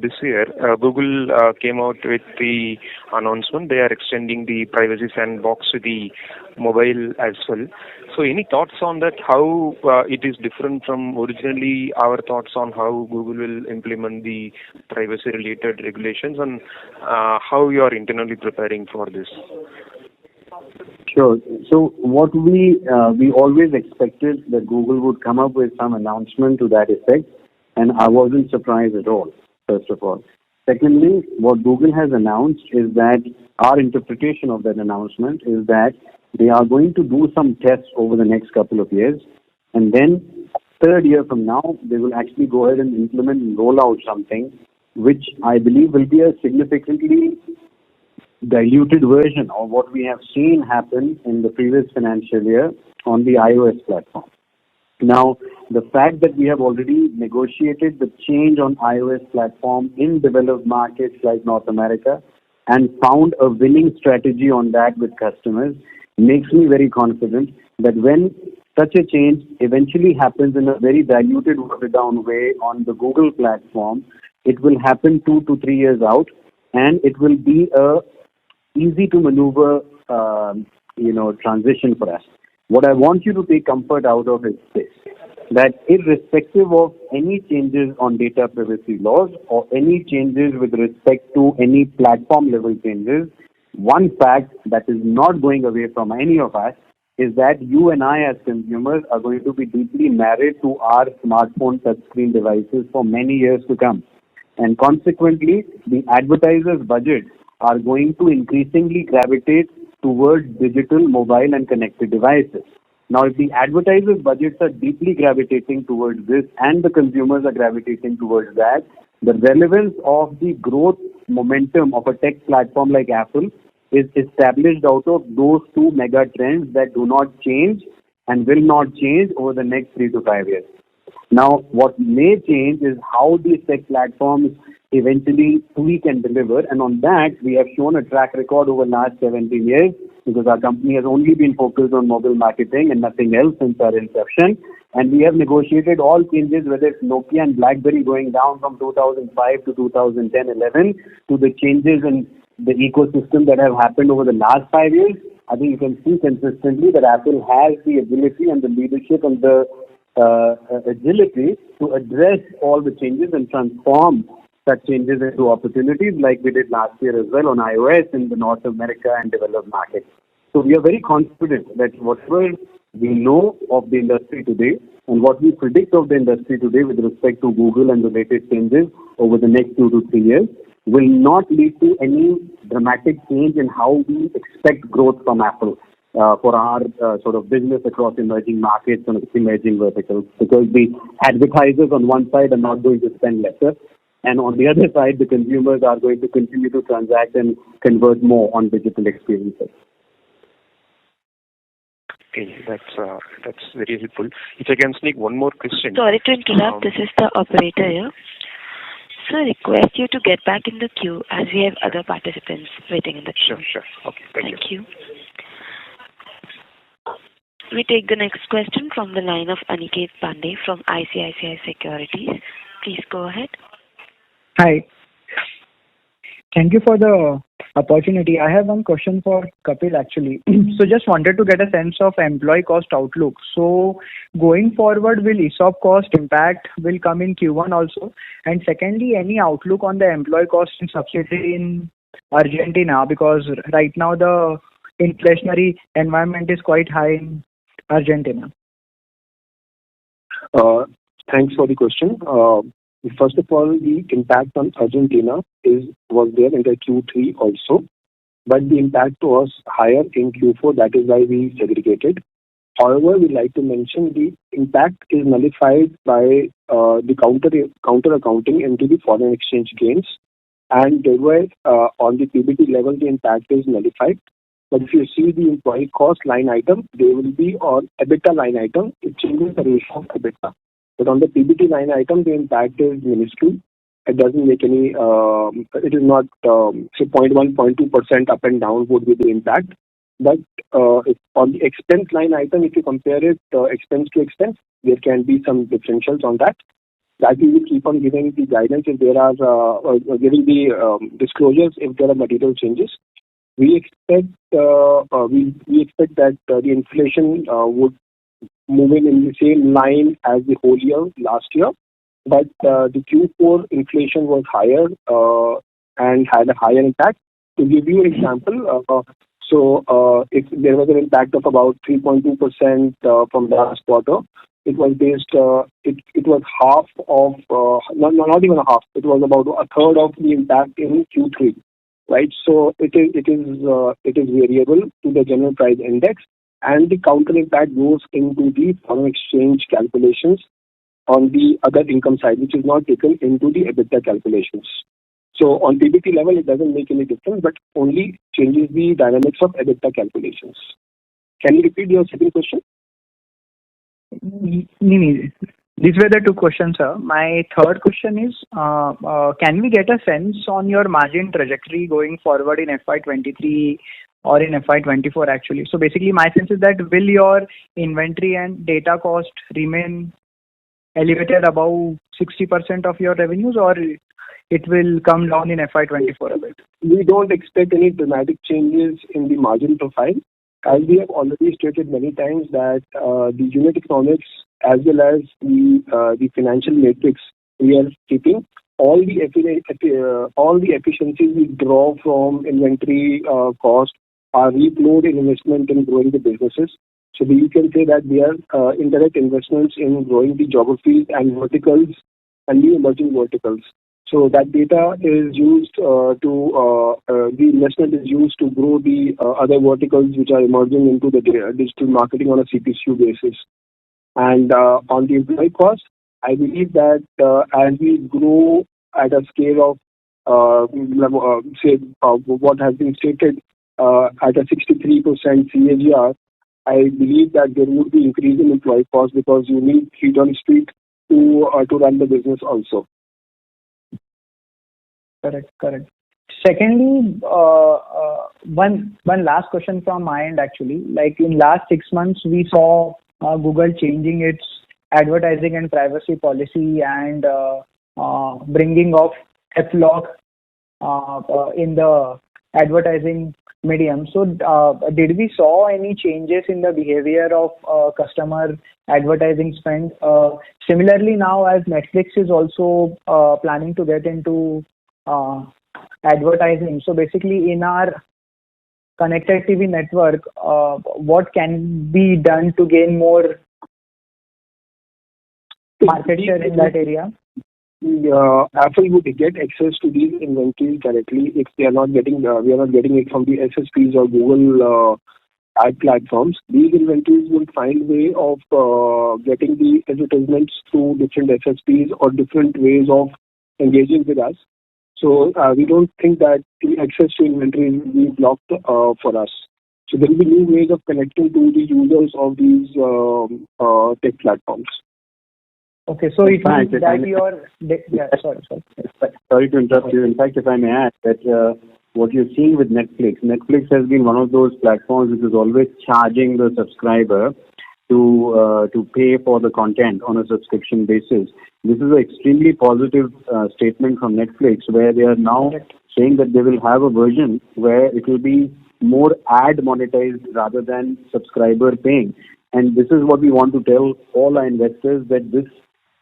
this year, Google came out with the announcement they are extending the privacy sandbox to the mobile as well. So any thoughts on that, how it is different from originally our thoughts on how Google will implement the privacy-related regulations, and how you are internally preparing for this?
Sure. So what we always expected that Google would come up with some announcement to that effect, and I wasn't surprised at all, first of all. Secondly, what Google has announced is that our interpretation of that announcement is that they are going to do some tests over the next couple of years, and then third year from now, they will actually go ahead and implement and roll out something which I believe will be a significantly diluted version of what we have seen happen in the previous financial year on the iOS platform. Now, the fact that we have already negotiated the change on iOS platform in developed markets like North America and found a winning strategy on that with customers makes me very confident that when such a change eventually happens in a very diluted, watered down way on the Google platform, it will happen 2 to 3 years out, and it will be a easy to maneuver, transition for us. What I want you to take comfort out of is this, that irrespective of any changes on data privacy laws or any changes with respect to any platform level changes, one fact that is not going away from any of us is that you and I as consumers are going to be deeply married to our smartphone touchscreen devices for many years to come. And consequently, the advertisers' budgets are going to increasingly gravitate towards digital, mobile and connected devices. Now, if the advertisers' budgets are deeply gravitating towards this and the consumers are gravitating towards that, the relevance of the growth momentum of a tech platform like Affle is established out of those two mega trends that do not change and will not change over the next 3 to 5 years. Now, what may change is how these tech platforms eventually tweak and deliver, and on that we have shown a track record over the last 17 years because our company has only been focused on mobile marketing and nothing else since our inception, and we have negotiated all changes, whether it's Nokia and BlackBerry going down from 2005 to 2010-11 to the changes in the ecosystem that have happened over the last 5 years. I think you can see consistently that Affle has the ability and the leadership and the agility to address all the changes and transform such changes into opportunities like we did last year as well on iOS in the North America and developed markets. So we are very confident that whatever we know of the industry today and what we predict of the industry today with respect to Google and related changes over the next 2 to 3 years will not lead to any dramatic change in how we expect growth from Affle for our sort of business across emerging markets and emerging verticals, because the advertisers on one side are not going to spend lesser, and on the other side, the consumers are going to continue to transact and convert more on digital experiences.
Okay, that's very helpful. If I can sneak one more question.
Sorry to interrupt. This is the operator here. So I request you to get back in the queue as we have other participants waiting in the queue.
Sure. Okay, thank you.
We take the next question from the line of Aniket Pandey from ICICI Securities. Please go ahead.
Hi. Thank you for the opportunity. I have one question for Kapil actually. So just wanted to get a sense of employee cost outlook. So going forward, will ESOP cost impact will come in Q1 also? And secondly, any outlook on the employee cost in subsidiary in Argentina? Because right now the inflationary environment is quite high in Argentina.
Thanks for the question. First of all, the impact on Argentina was there in the Q3 also. but the impact was higher in Q4. That is why we segregated. However, we like to mention the impact is nullified by the counter accounting into the foreign exchange gains, and thereby on the PBT level the impact is nullified. But if you see the employee cost line item, they will be on EBITDA line item. It changes the ratio of EBITDA. But on the PBT line item, the impact is minuscule. It doesn't make any. It is not say 0.1, 0.2% up and down would be the impact. But if on the expense line item, if you compare it expense to expense, there can be some differentials on that. That we will keep on giving the guidance if there are giving the disclosures if there are material changes. We expect we expect that the inflation would move in the same line as the whole year last year, but the Q4 inflation was higher and had a higher impact. To give you an example, if there was an impact of about 3.2% from last quarter, it was based. It was half of not even a half. It was about a third of the impact in Q3. Right, so it is variable to the general price index, and the counter impact goes into the foreign exchange calculations on the other income side, which is not taken into the EBITDA calculations. So on PBT level, it doesn't make any difference, but only changes the dynamics of EBITDA calculations. Can you repeat your second question?
These were the two questions, sir. My third question is, can we get a sense on your margin trajectory going forward in FY23 or in FY24 actually? So basically my sense is that will your inventory and data cost remain elevated above 60% of your revenues, or it will come down in FY24 a bit?
We don't expect any dramatic changes in the margin profile. As we have already stated many times that the unit economics as well as the financial metrics we are keeping, all the efficiencies we draw from inventory cost are redeployed in investment in growing the businesses. So you can say that they are indirect investments in growing the geographies and verticals and new emerging verticals. So that data is used the investment is used to grow the other verticals which are emerging into the digital marketing on a CPCU basis. And on the employee cost, I believe that as we grow at a scale of what has been stated at a 63% CAGR, I believe that there would be increase in employee cost because you need feet on the street to run the business also.
Correct. Secondly, one last question from my end actually. Like in last 6 months, we saw Google changing its advertising and privacy policy and bringing of Affle in the advertising medium. So did we saw any changes in the behavior of customer advertising spend? Similarly, now as Netflix is also planning to get into advertising, so basically in our connected TV network, what can be done to gain more market share in that area?
Affle would get access to these inventories directly if they are not getting. We are not getting it from the SSPs or Google ad platforms. These inventories will find way of getting the advertisements through different SSPs or different ways of engaging with us. So we don't think that the access to inventory will be blocked for us. So there will be new ways of connecting to the users of these tech platforms.
Okay, so it means that your...
Sorry to interrupt you. In fact, if I may add that what you're seeing with Netflix has been one of those platforms which is always charging the subscriber to pay for the content on a subscription basis. This is an extremely positive statement from Netflix, where they are now saying that they will have a version where it will be more ad monetized rather than subscriber paying. And this is what we want to tell all our investors, that this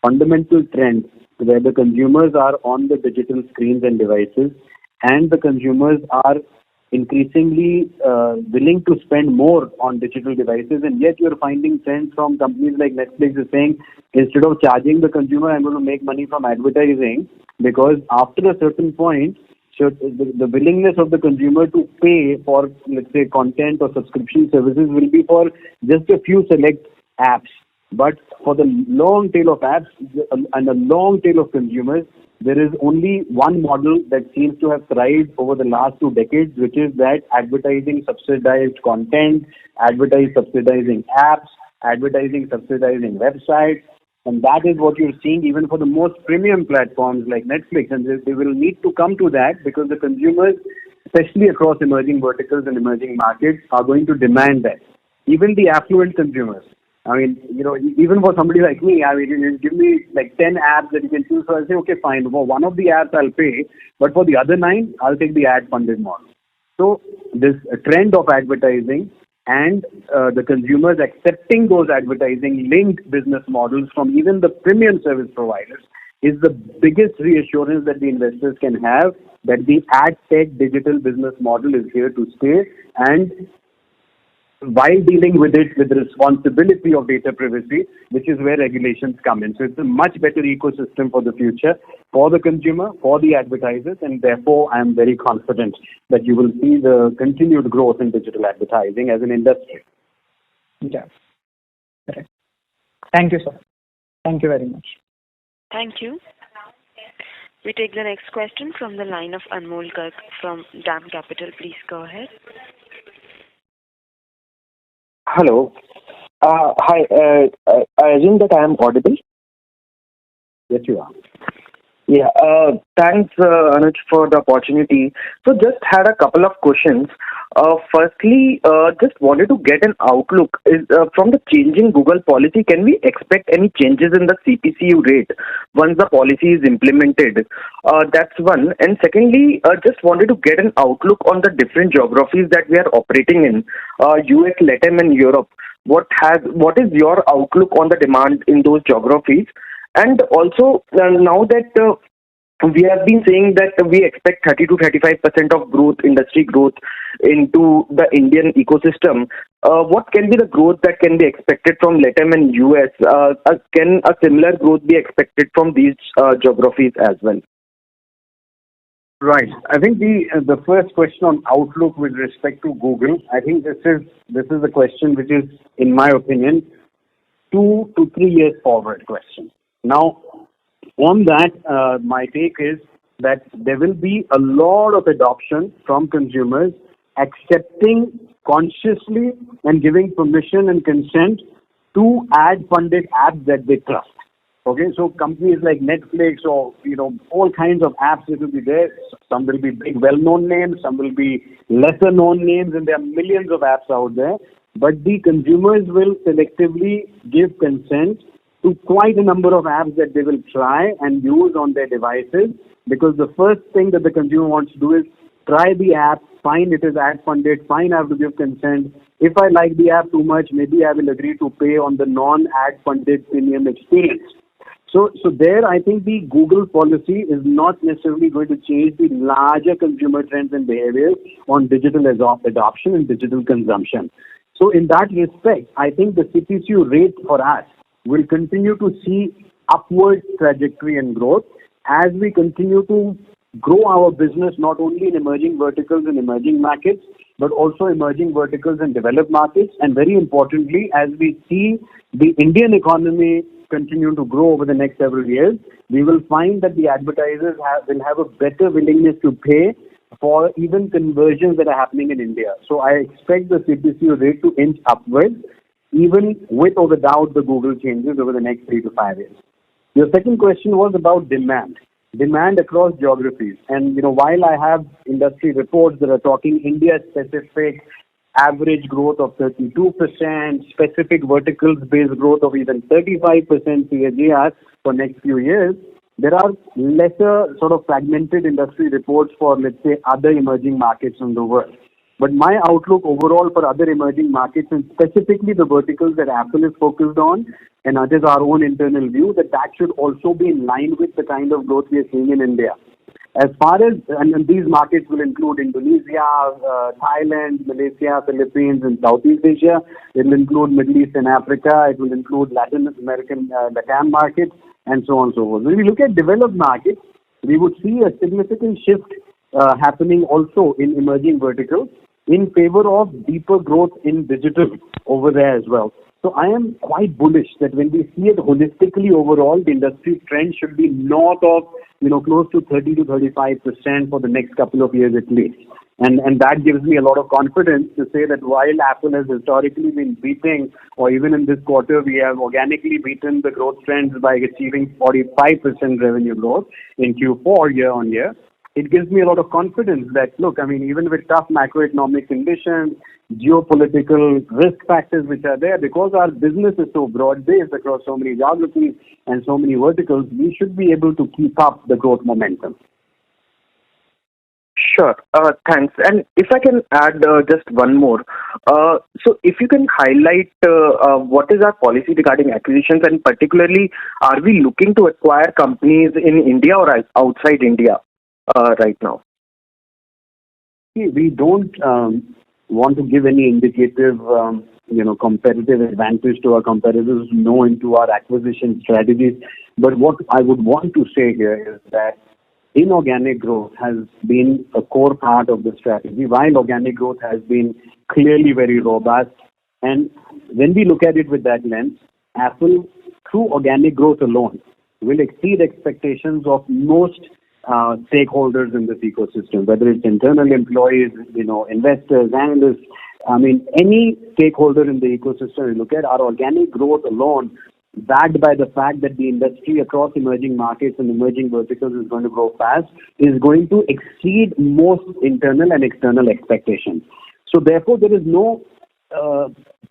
fundamental trend where the consumers are on the digital screens and devices and the consumers are increasingly willing to spend more on digital devices, and yet you're finding trends from companies like Netflix is saying, instead of charging the consumer, I'm going to make money from advertising, because after a certain point, So the willingness of the consumer to pay for, let's say, content or subscription services will be for just a few select apps. But for the long tail of apps and the long tail of consumers, there is only one model that seems to have thrived over the last 2 decades, which is that advertising subsidized content, advertising subsidizing apps, advertising subsidizing websites. And that is what you're seeing even for the most premium platforms like Netflix. And they will need to come to that because the consumers, especially across emerging verticals and emerging markets, are going to demand that. Even the affluent consumers. I mean, even for somebody like me, I mean, you give me like 10 apps that you can choose. So I'll say, okay, fine. For one of the apps, I'll pay. But for the other 9, I'll take the ad-funded model. So this trend of advertising and the consumers accepting those advertising-linked business models from even the premium service providers is the biggest reassurance that the investors can have that the ad tech digital business model is here to stay. And while dealing with it with the responsibility of data privacy, which is where regulations come in. So it's a much better ecosystem for the future, for the consumer, for the advertisers, and therefore I am very confident that you will see the continued growth in digital advertising as an industry.
Yeah. Correct. Thank you, sir. Thank you very much.
Thank you. We take the next question from the line of Anmol Garg from DAM Capital. Please go ahead.
Hello. Hi. I assume that I am audible?
Yes, you are.
Yeah. Thanks, Anuj, for the opportunity. So just had a couple of questions. Firstly, just wanted to get an outlook. From the changing Google policy, can we expect any changes in the CPCU rate once the policy is implemented? That's one. And secondly, just wanted to get an outlook on the different geographies that we are operating in, US, LATAM, and Europe. What is your outlook on the demand in those geographies? And also, now that we have been saying that we expect 30 to 35% of growth, industry growth into the Indian ecosystem, what can be the growth that can be expected from LATAM and US? Can a similar growth be expected from these geographies as well?
Right. I think the first question on outlook with respect to Google, I think this is a question which is, in my opinion, 2 to 3 years forward question. Now, on that, my take is that there will be a lot of adoption from consumers accepting consciously and giving permission and consent to ad-funded apps that they trust. Okay, so companies like Netflix or, all kinds of apps that will be there. Some will be big, well-known names. Some will be lesser-known names, and there are millions of apps out there. But the consumers will selectively give consent to quite a number of apps that they will try and use on their devices, because the first thing that the consumer wants to do is try the app, find it is ad-funded, fine, I have to give consent. If I like the app too much, maybe I will agree to pay on the non-ad-funded premium experience. So there, I think the Google policy is not necessarily going to change the larger consumer trends and behaviors on digital adoption and digital consumption. So in that respect, I think the CPCU rate for us will continue to see upward trajectory and growth as we continue to grow our business not only in emerging verticals and emerging markets, but also emerging verticals and developed markets. And very importantly, as we see the Indian economy continue to grow over the next several years, we will find that the advertisers will have a better willingness to pay for even conversions that are happening in India. So I expect the CPCU rate to inch upwards, even with or without the Google changes over the next 3 to 5 years. Your second question was about demand across geographies. And, while I have industry reports that are talking India-specific average growth of 32%, specific verticals-based growth of even 35% CAGR for next few years, there are lesser sort of fragmented industry reports for, let's say, other emerging markets in the world. But my outlook overall for other emerging markets, and specifically the verticals that Affle is focused on, and that is our own internal view, that should also be in line with the kind of growth we are seeing in India. As far as, and these markets will include Indonesia, Thailand, Malaysia, Philippines, and Southeast Asia. It will include Middle East and Africa. It will include Latin American, LATAM markets, and so on and so forth. When we look at developed markets, we would see a significant shift happening also in emerging verticals in favor of deeper growth in digital over there as well. So I am quite bullish that when we see it holistically overall, the industry trend should be north of, close to 30 to 35% for the next couple of years at least. And that gives me a lot of confidence to say that while Affle has historically been beating, or even in this quarter, we have organically beaten the growth trends by achieving 45% revenue growth in Q4 year on year. It gives me a lot of confidence that, look, I mean, even with tough macroeconomic conditions, geopolitical risk factors which are there, because our business is so broad-based across so many geographies and so many verticals, we should be able to keep up the growth momentum.
Sure. Thanks. And if I can add just one more. So if you can highlight what is our policy regarding acquisitions, and particularly, are we looking to acquire companies in India or outside India right now?
We don't want to give any indicative, competitive advantage to our competitors, no into our acquisition strategies. But what I would want to say here is that inorganic growth has been a core part of the strategy, while organic growth has been clearly very robust. And when we look at it with that lens, Affle, through organic growth alone, will exceed expectations of most stakeholders in this ecosystem, whether it's internal employees, investors, analysts. I mean, any stakeholder in the ecosystem, you look at our organic growth alone, backed by the fact that the industry across emerging markets and emerging verticals is going to grow fast, is going to exceed most internal and external expectations. So therefore, there is no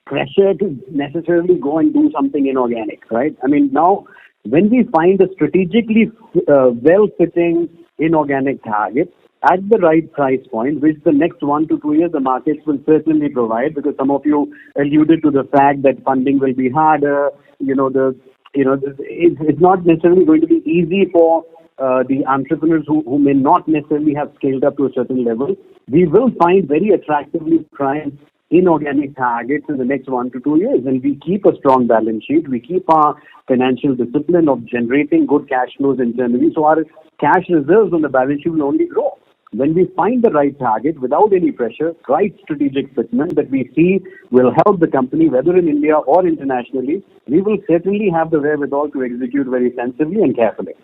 pressure to necessarily go and do something inorganic, right? I mean, now, when we find a strategically well-fitting inorganic target at the right price point, which the next 1 to 2 years the markets will certainly provide, because some of you alluded to the fact that funding will be harder. It's not necessarily going to be easy for the entrepreneurs who may not necessarily have scaled up to a certain level. We will find very attractively priced inorganic targets in the next 1 to 2 years, and we keep a strong balance sheet. We keep our financial discipline of generating good cash flows internally, so our cash reserves on the balance sheet will only grow. When we find the right target without any pressure, right strategic fitment that we see will help the company, whether in India or internationally, we will certainly have the wherewithal to execute very sensibly and carefully,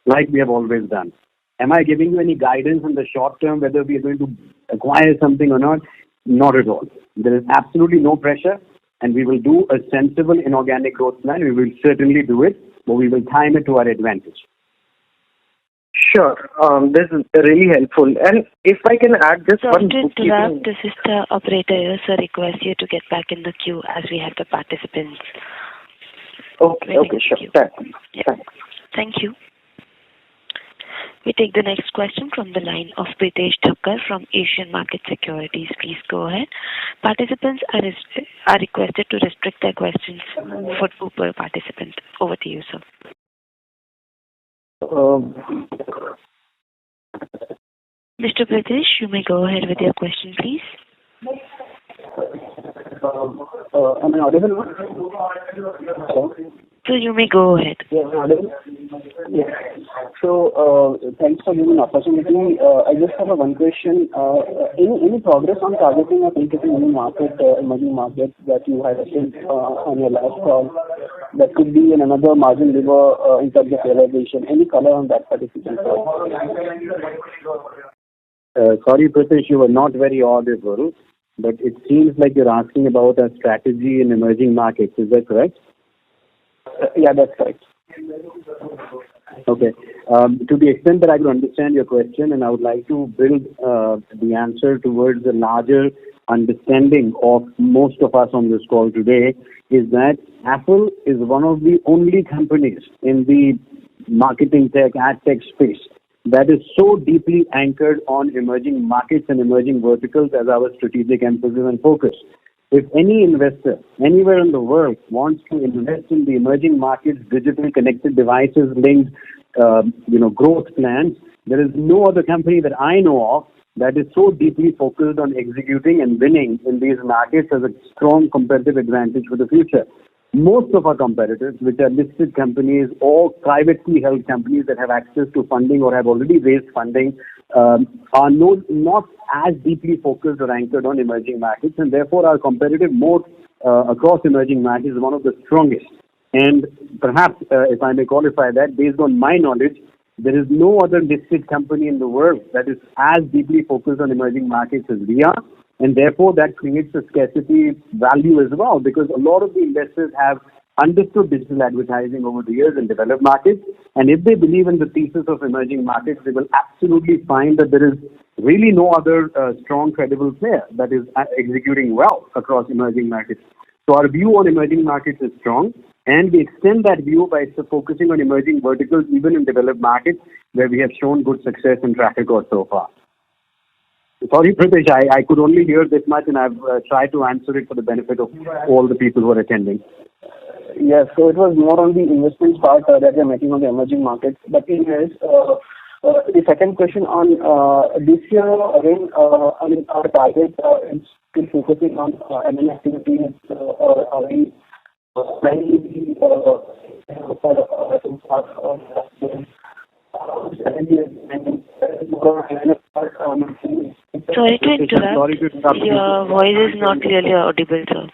like we have always done. Am I giving you any guidance in the short term whether we are going to acquire something or not? Not at all. There is absolutely no pressure, and we will do a sensible inorganic growth plan. We will certainly do it, but we will time it to our advantage.
Sure. This is really helpful. And if I can add just one...
Sorry to interrupt. This is the operator here, so request you to get back in the queue as we have the participants.
Okay, sure. Thanks.
Thank you. We take the next question from the line of Pritesh Thakkar from Asian Market Securities. Please go ahead. Participants are requested to restrict their questions for 2 per participant. Over to you, sir. Mr. Pritesh, you may go ahead with your question, please.
Am I audible?
So you may go ahead.
Yeah, audible? Yeah. So thanks for giving the opportunity. I just have one question. Any progress on targeting or targeting any market, emerging markets that you had said on your last call that could be in another margin lever in terms of realization? Any color on that particular point?
Sorry, Pritesh, you were not very audible, but it seems like you're asking about a strategy in emerging markets. Is that correct?
Yeah, that's correct.
Okay. To the extent that I can understand your question, and I would like to build the answer towards a larger understanding of most of us on this call today, is that Affle is one of the only companies in the marketing tech, ad tech space that is so deeply anchored on emerging markets and emerging verticals as our strategic emphasis and focus. If any investor anywhere in the world wants to invest in the emerging markets, digital connected devices, linked, growth plans, there is no other company that I know of that is so deeply focused on executing and winning in these markets as a strong competitive advantage for the future. Most of our competitors, which are listed companies or privately held companies that have access to funding or have already raised funding are not as deeply focused or anchored on emerging markets, and therefore our competitive moat across emerging markets is one of the strongest. And perhaps, if I may qualify that, based on my knowledge, there is no other listed company in the world that is as deeply focused on emerging markets as we are, and therefore that creates a scarcity value as well, because a lot of the investors have understood digital advertising over the years in developed markets, and if they believe in the thesis of emerging markets, they will absolutely find that there is really no other strong, credible player that is executing well across emerging markets. So our view on emerging markets is strong, and we extend that view by focusing on emerging verticals even in developed markets where we have shown good success and track record so far. Sorry, Pritesh, I could only hear this much, and I've tried to answer it for the benefit of all the people who are attending.
Yes, so it was more on the investment part that we are making on the emerging markets. But anyways, the second question on this year, again, I mean, our target is still focusing on M&A activities, or are we planning
Sorry to interrupt. Your voice is not clearly audible, sir.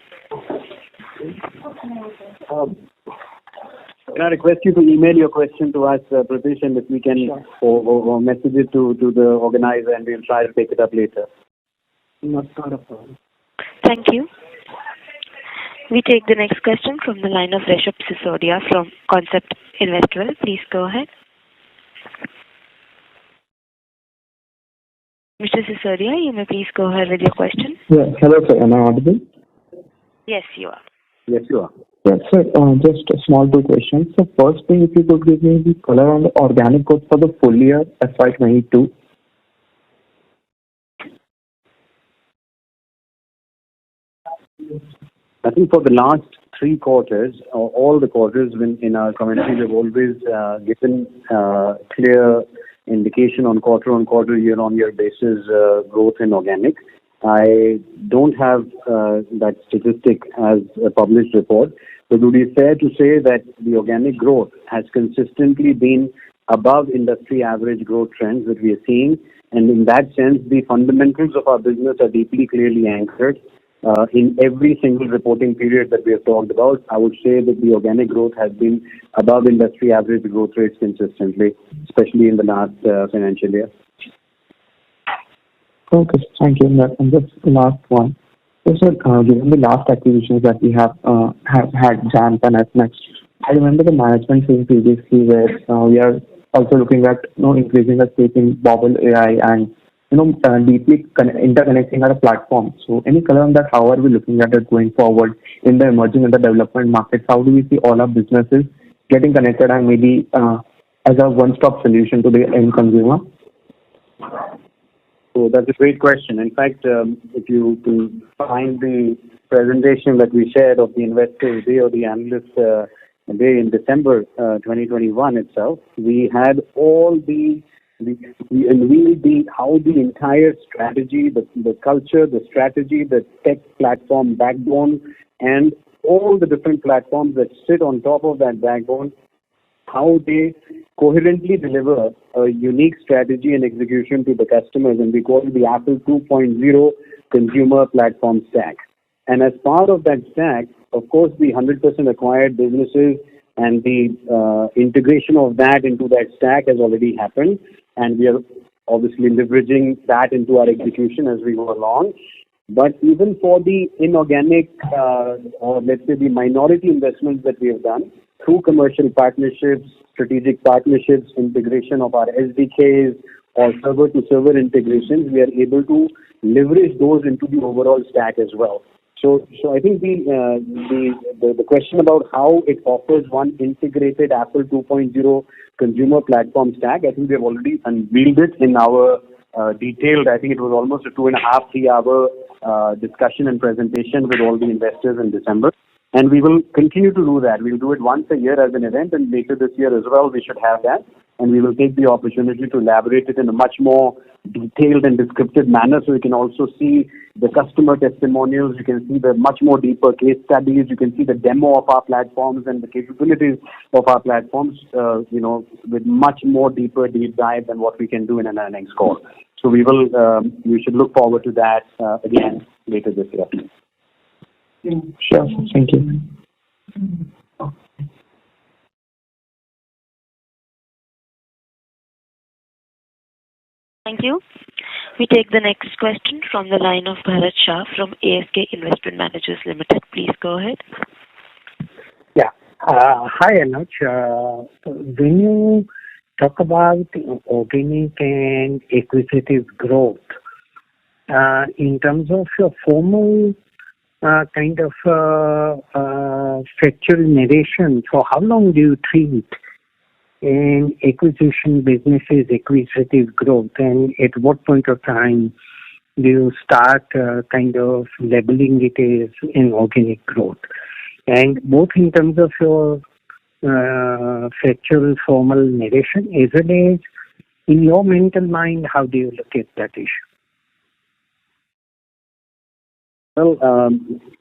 Can I request you to email your question to us, Pratish, and if we can or message it to the organizer, and we'll try to take it up later.
Not a problem.
Thank you. We take the next question from the line of Rishabh Sisodia from Concept Investwell. Please go ahead. Mr. Sisodia, you may please go ahead with your question.
Yeah. Hello, sir. Am I audible?
Yes, you are.
Yes, you are.
Yes, sir. Just a small two questions. So first thing, if you could give me the color on the organic growth for the full year FY22.
I think for the last 3 quarters, or all the quarters in our commentary, we've always given clear indication on quarter-on-quarter, year-on-year basis growth in organic. I don't have that statistic as a published report, but it would be fair to say that the organic growth has consistently been above industry average growth trends that we are seeing, and in that sense, the fundamentals of our business are deeply clearly anchored. In every single reporting period that we have talked about, I would say that the organic growth has been above industry average growth rates consistently, especially in the last financial year.
Okay, thank you. And just the last one. So, sir, given the last acquisitions that we have had, Jampp and Next, I remember the management saying previously where we are also looking at increasing the stake in Bobble AI and deeply interconnecting our platform. So any color on that? How are we looking at it going forward in the emerging and the development markets? How do we see all our businesses getting connected and maybe as a one-stop solution to the end consumer?
So that's a great question. In fact, if you can find the presentation that we shared of the Investors Day or the Analyst Day in December 2021 itself, we had all how the entire strategy, the culture, the strategy, the tech platform backbone, and all the different platforms that sit on top of that backbone, how they coherently deliver a unique strategy and execution to the customers, and we call it the Affle 2.0 consumer platform stack. And as part of that stack, of course, the 100% acquired businesses and the integration of that into that stack has already happened, and we are obviously leveraging that into our execution as we go along. But even for the inorganic, or let's say the minority investments that we have done through commercial partnerships, strategic partnerships, integration of our SDKs or server-to-server integrations, we are able to leverage those into the overall stack as well. So I think the question about how it offers one integrated Affle 2.0 consumer platform stack, I think we have already unveiled it in our detailed, I think it was almost a 2.5-3 hour discussion and presentation with all the investors in December. And we will continue to do that. We'll do it once a year as an event, and later this year as well, we should have that. And we will take the opportunity to elaborate it in a much more detailed and descriptive manner, so you can also see the customer testimonials, you can see the much more deeper case studies, you can see the demo of our platforms and the capabilities of our platforms, with much more deeper deep dive than what we can do in an earnings call. So we should look forward to that again later this year.
Sure. Thank you.
Thank you. We take the next question from the line of Bharat Shah from ASK Investment Managers Limited. Please go ahead.
Yeah. Hi, Anuj. When you talk about organic and acquisitive growth, in terms of your formal kind of factual narration, for how long do you treat in acquisition businesses acquisitive growth, and at what point of time do you start kind of labeling it as an organic growth? And both in terms of your factual formal narration as well as in your mental mind, how do you look at that issue?
Well,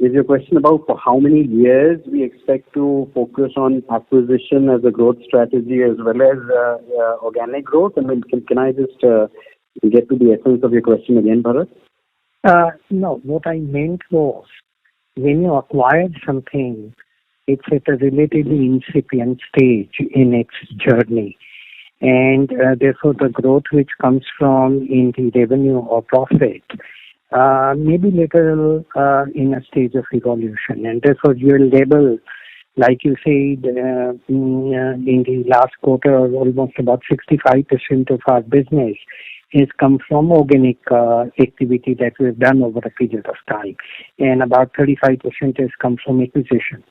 is your question about for how many years we expect to focus on acquisition as a growth strategy as well as organic growth? I mean, can I just get to the essence of your question again, Bharat?
No, what I meant was when you acquired something, it's at a relatively incipient stage in its journey. And therefore, the growth which comes from in the revenue or profit maybe little in a stage of evolution. And therefore, your label, like you said, in the last quarter, almost about 65% of our business has come from organic activity that we've done over a period of time. And about 35% has come from acquisition.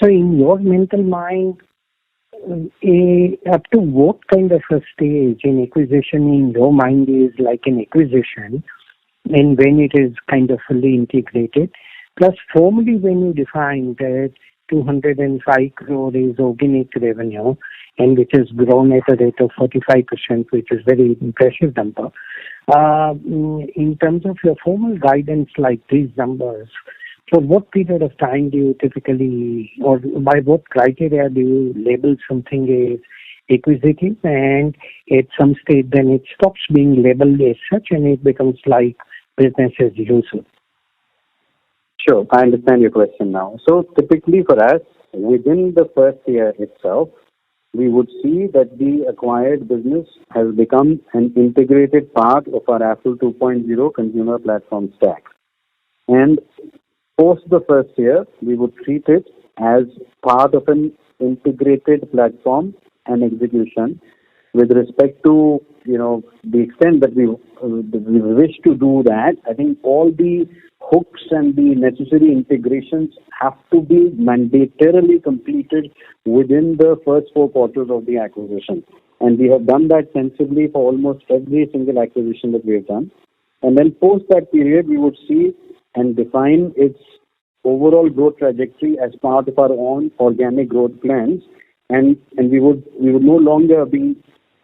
So in your mental mind, up to what kind of a stage in acquisition in your mind is like an acquisition, and when it is kind of fully integrated, plus formally when you define that 205 crore is organic revenue, and which has grown at a rate of 45%, which is very impressive number. In terms of your formal guidance like these numbers, for what period of time do you typically, or by what criteria do you label something as acquisitive, and at some stage then it stops being labeled as such and it becomes like business as usual?
Sure, I understand your question now. So typically for us, within the first year itself, we would see that the acquired business has become an integrated part of our Affle 2.0 consumer platform stack. And post the first year, we would treat it as part of an integrated platform and execution with respect to, the extent that we wish to do that. I think all the hooks and the necessary integrations have to be mandatorily completed within the first 4 quarters of the acquisition. And we have done that sensibly for almost every single acquisition that we have done. And then post that period, we would see and define its overall growth trajectory as part of our own organic growth plans. And we would no longer be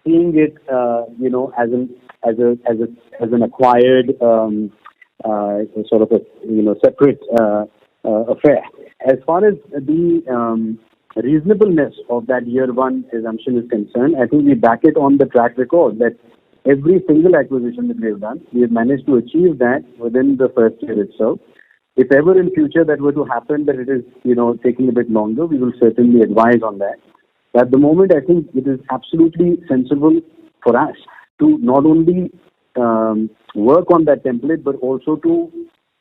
seeing it, as an acquired sort of a separate affair. As far as the reasonableness of that year one assumption is concerned, I think we back it on the track record that every single acquisition that we have done, we have managed to achieve that within the first year itself. If ever in future that were to happen, that it is, taking a bit longer, we will certainly advise on that. At the moment, I think it is absolutely sensible for us to not only work on that template, but also to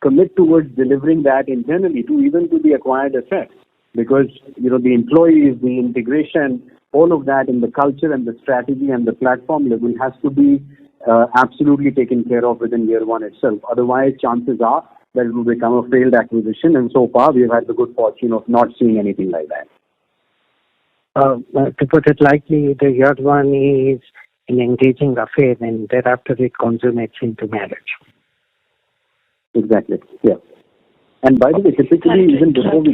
commit towards delivering that internally to even to the acquired asset. Because, the employees, the integration, all of that in the culture and the strategy and the platform level has to be absolutely taken care of within year one itself. Otherwise, chances are that it will become a failed acquisition. And so far, we have had the good fortune of not seeing anything like that.
To put it lightly, the year one is an engaging affair, and thereafter it consummates into marriage.
Exactly, yeah. And by the way, typically, even before we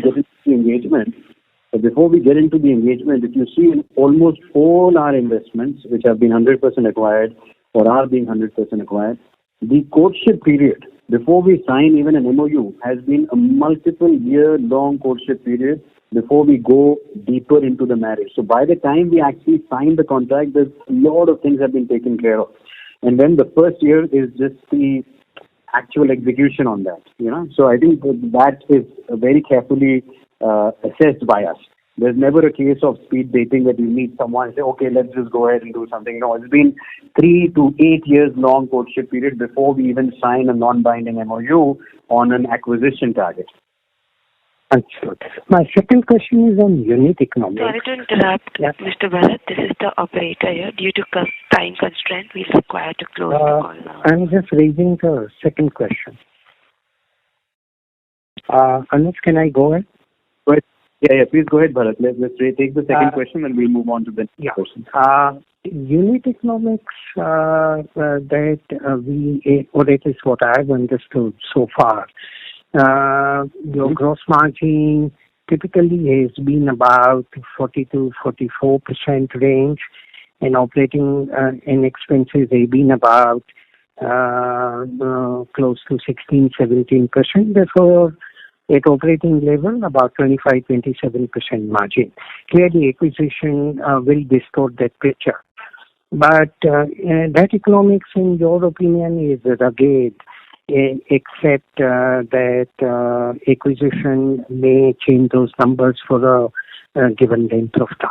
get into the engagement, if you see in almost all our investments, which have been 100% acquired or are being 100% acquired, the courtship period before we sign even an MOU has been a multiple year-long courtship period before we go deeper into the marriage. So by the time we actually sign the contract, there's a lot of things have been taken care of. And then the first year is just the actual execution on that, So I think that is very carefully assessed by us. There's never a case of speed dating that you meet someone and say, okay, let's just go ahead and do something. No, it's been 3 to 8 years long courtship period before we even sign a non-binding MOU on an acquisition target.
Understood. My second question is on unit economics.
Sorry to interrupt, Mr. Bharat. This is the operator here. Due to time constraint, we require to close the call now.
I'm just raising the second question. Anuj, can I go ahead?
Go ahead. Yeah, please go ahead, Bharat. Let's take the second question and we'll move on to the next question.
Unit economics or it is what I've understood so far. Your gross margin typically has been about 40 to 44% range, and operating and expenses have been about close to 16-17%. Therefore, at operating level, about 25-27% margin. Clearly, acquisition will distort that picture. But that economics, in your opinion, is rugged, except that acquisition may change those numbers for a given length of time.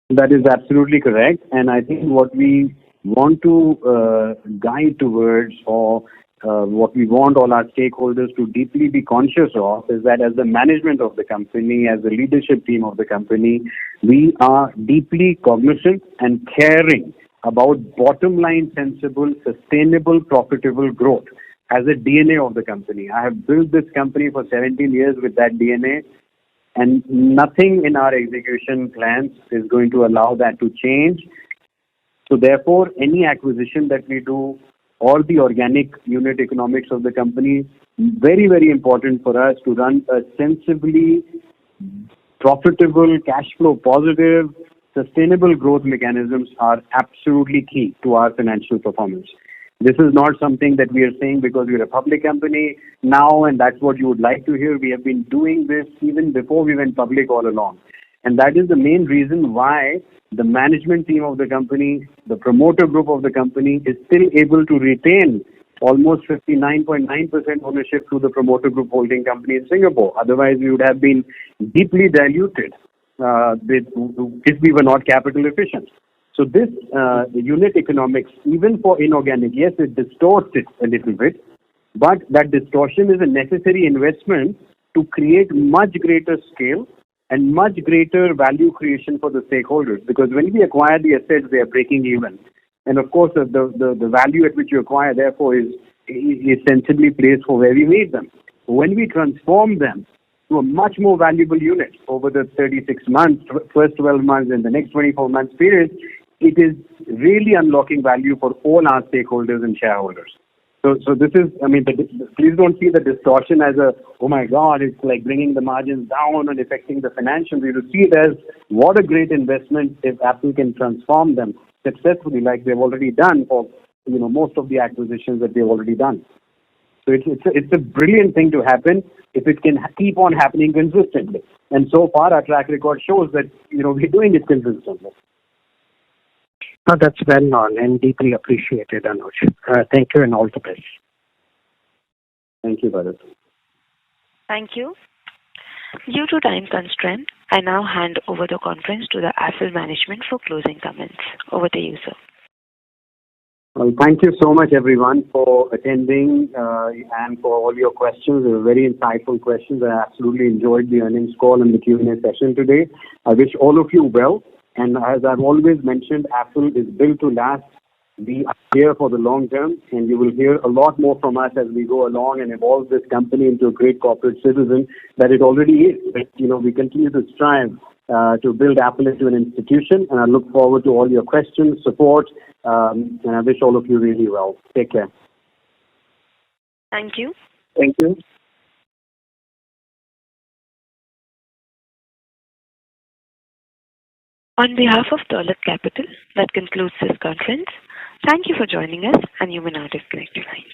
That is absolutely correct. And I think what we want to guide towards, or what we want all our stakeholders to deeply be conscious of, is that as the management of the company, as the leadership team of the company, we are deeply cognizant and caring about bottom line sensible, sustainable, profitable growth as a DNA of the company. I have built this company for 17 years with that DNA, and nothing in our execution plans is going to allow that to change. So therefore, any acquisition that we do, all the organic unit economics of the company, very, very important for us to run a sensibly profitable, cash flow positive, sustainable growth mechanisms are absolutely key to our financial performance. This is not something that we are saying because we're a public company now and that's what you would like to hear. We have been doing this even before we went public all along. And that is the main reason why the management team of the company, the promoter group of the company, is still able to retain almost 59.9% ownership through the promoter group holding company in Singapore. Otherwise, we would have been deeply diluted if we were not capital efficient. So this unit economics, even for inorganic, yes, it distorts it a little bit, but that distortion is a necessary investment to create much greater scale and much greater value creation for the stakeholders. Because when we acquire the assets, they are breaking even. And of course, the value at which you acquire, therefore, is sensibly placed for where we made them. When we transform them to a much more valuable unit over the 36 months, first 12 months, and the next 24 months period, it is really unlocking value for all our stakeholders and shareholders. So this is, please don't see the distortion as oh my God, it's like bringing the margins down and affecting the financials. You will see it as what a great investment if Affle can transform them successfully like they've already done for most of the acquisitions that they've already done. So it's a brilliant thing to happen if it can keep on happening consistently. And so far our track record shows that we're doing it consistently.
Oh, that's well known and deeply appreciated, Anuj. Thank you and all the best.
Thank you, Bharat.
Thank you. Due to time constraint, I now hand over the conference to the Affle management for closing comments. Over to you, sir.
Well, thank you so much, everyone, for attending and for all your questions. They were very insightful questions. I absolutely enjoyed the earnings call and the Q&A session today. I wish all of you well. And as I've always mentioned, Affle is built to last. We are here for the long term, and you will hear a lot more from us as we go along and evolve this company into a great corporate citizen that it already is. But, we continue to strive to build Affle into an institution, and I look forward to all your questions, support, and I wish all of you really well. Take care.
Thank you.
Thank you.
On behalf of Dolat Capital, that concludes this conference. Thank you for joining us, and you may now disconnect your line.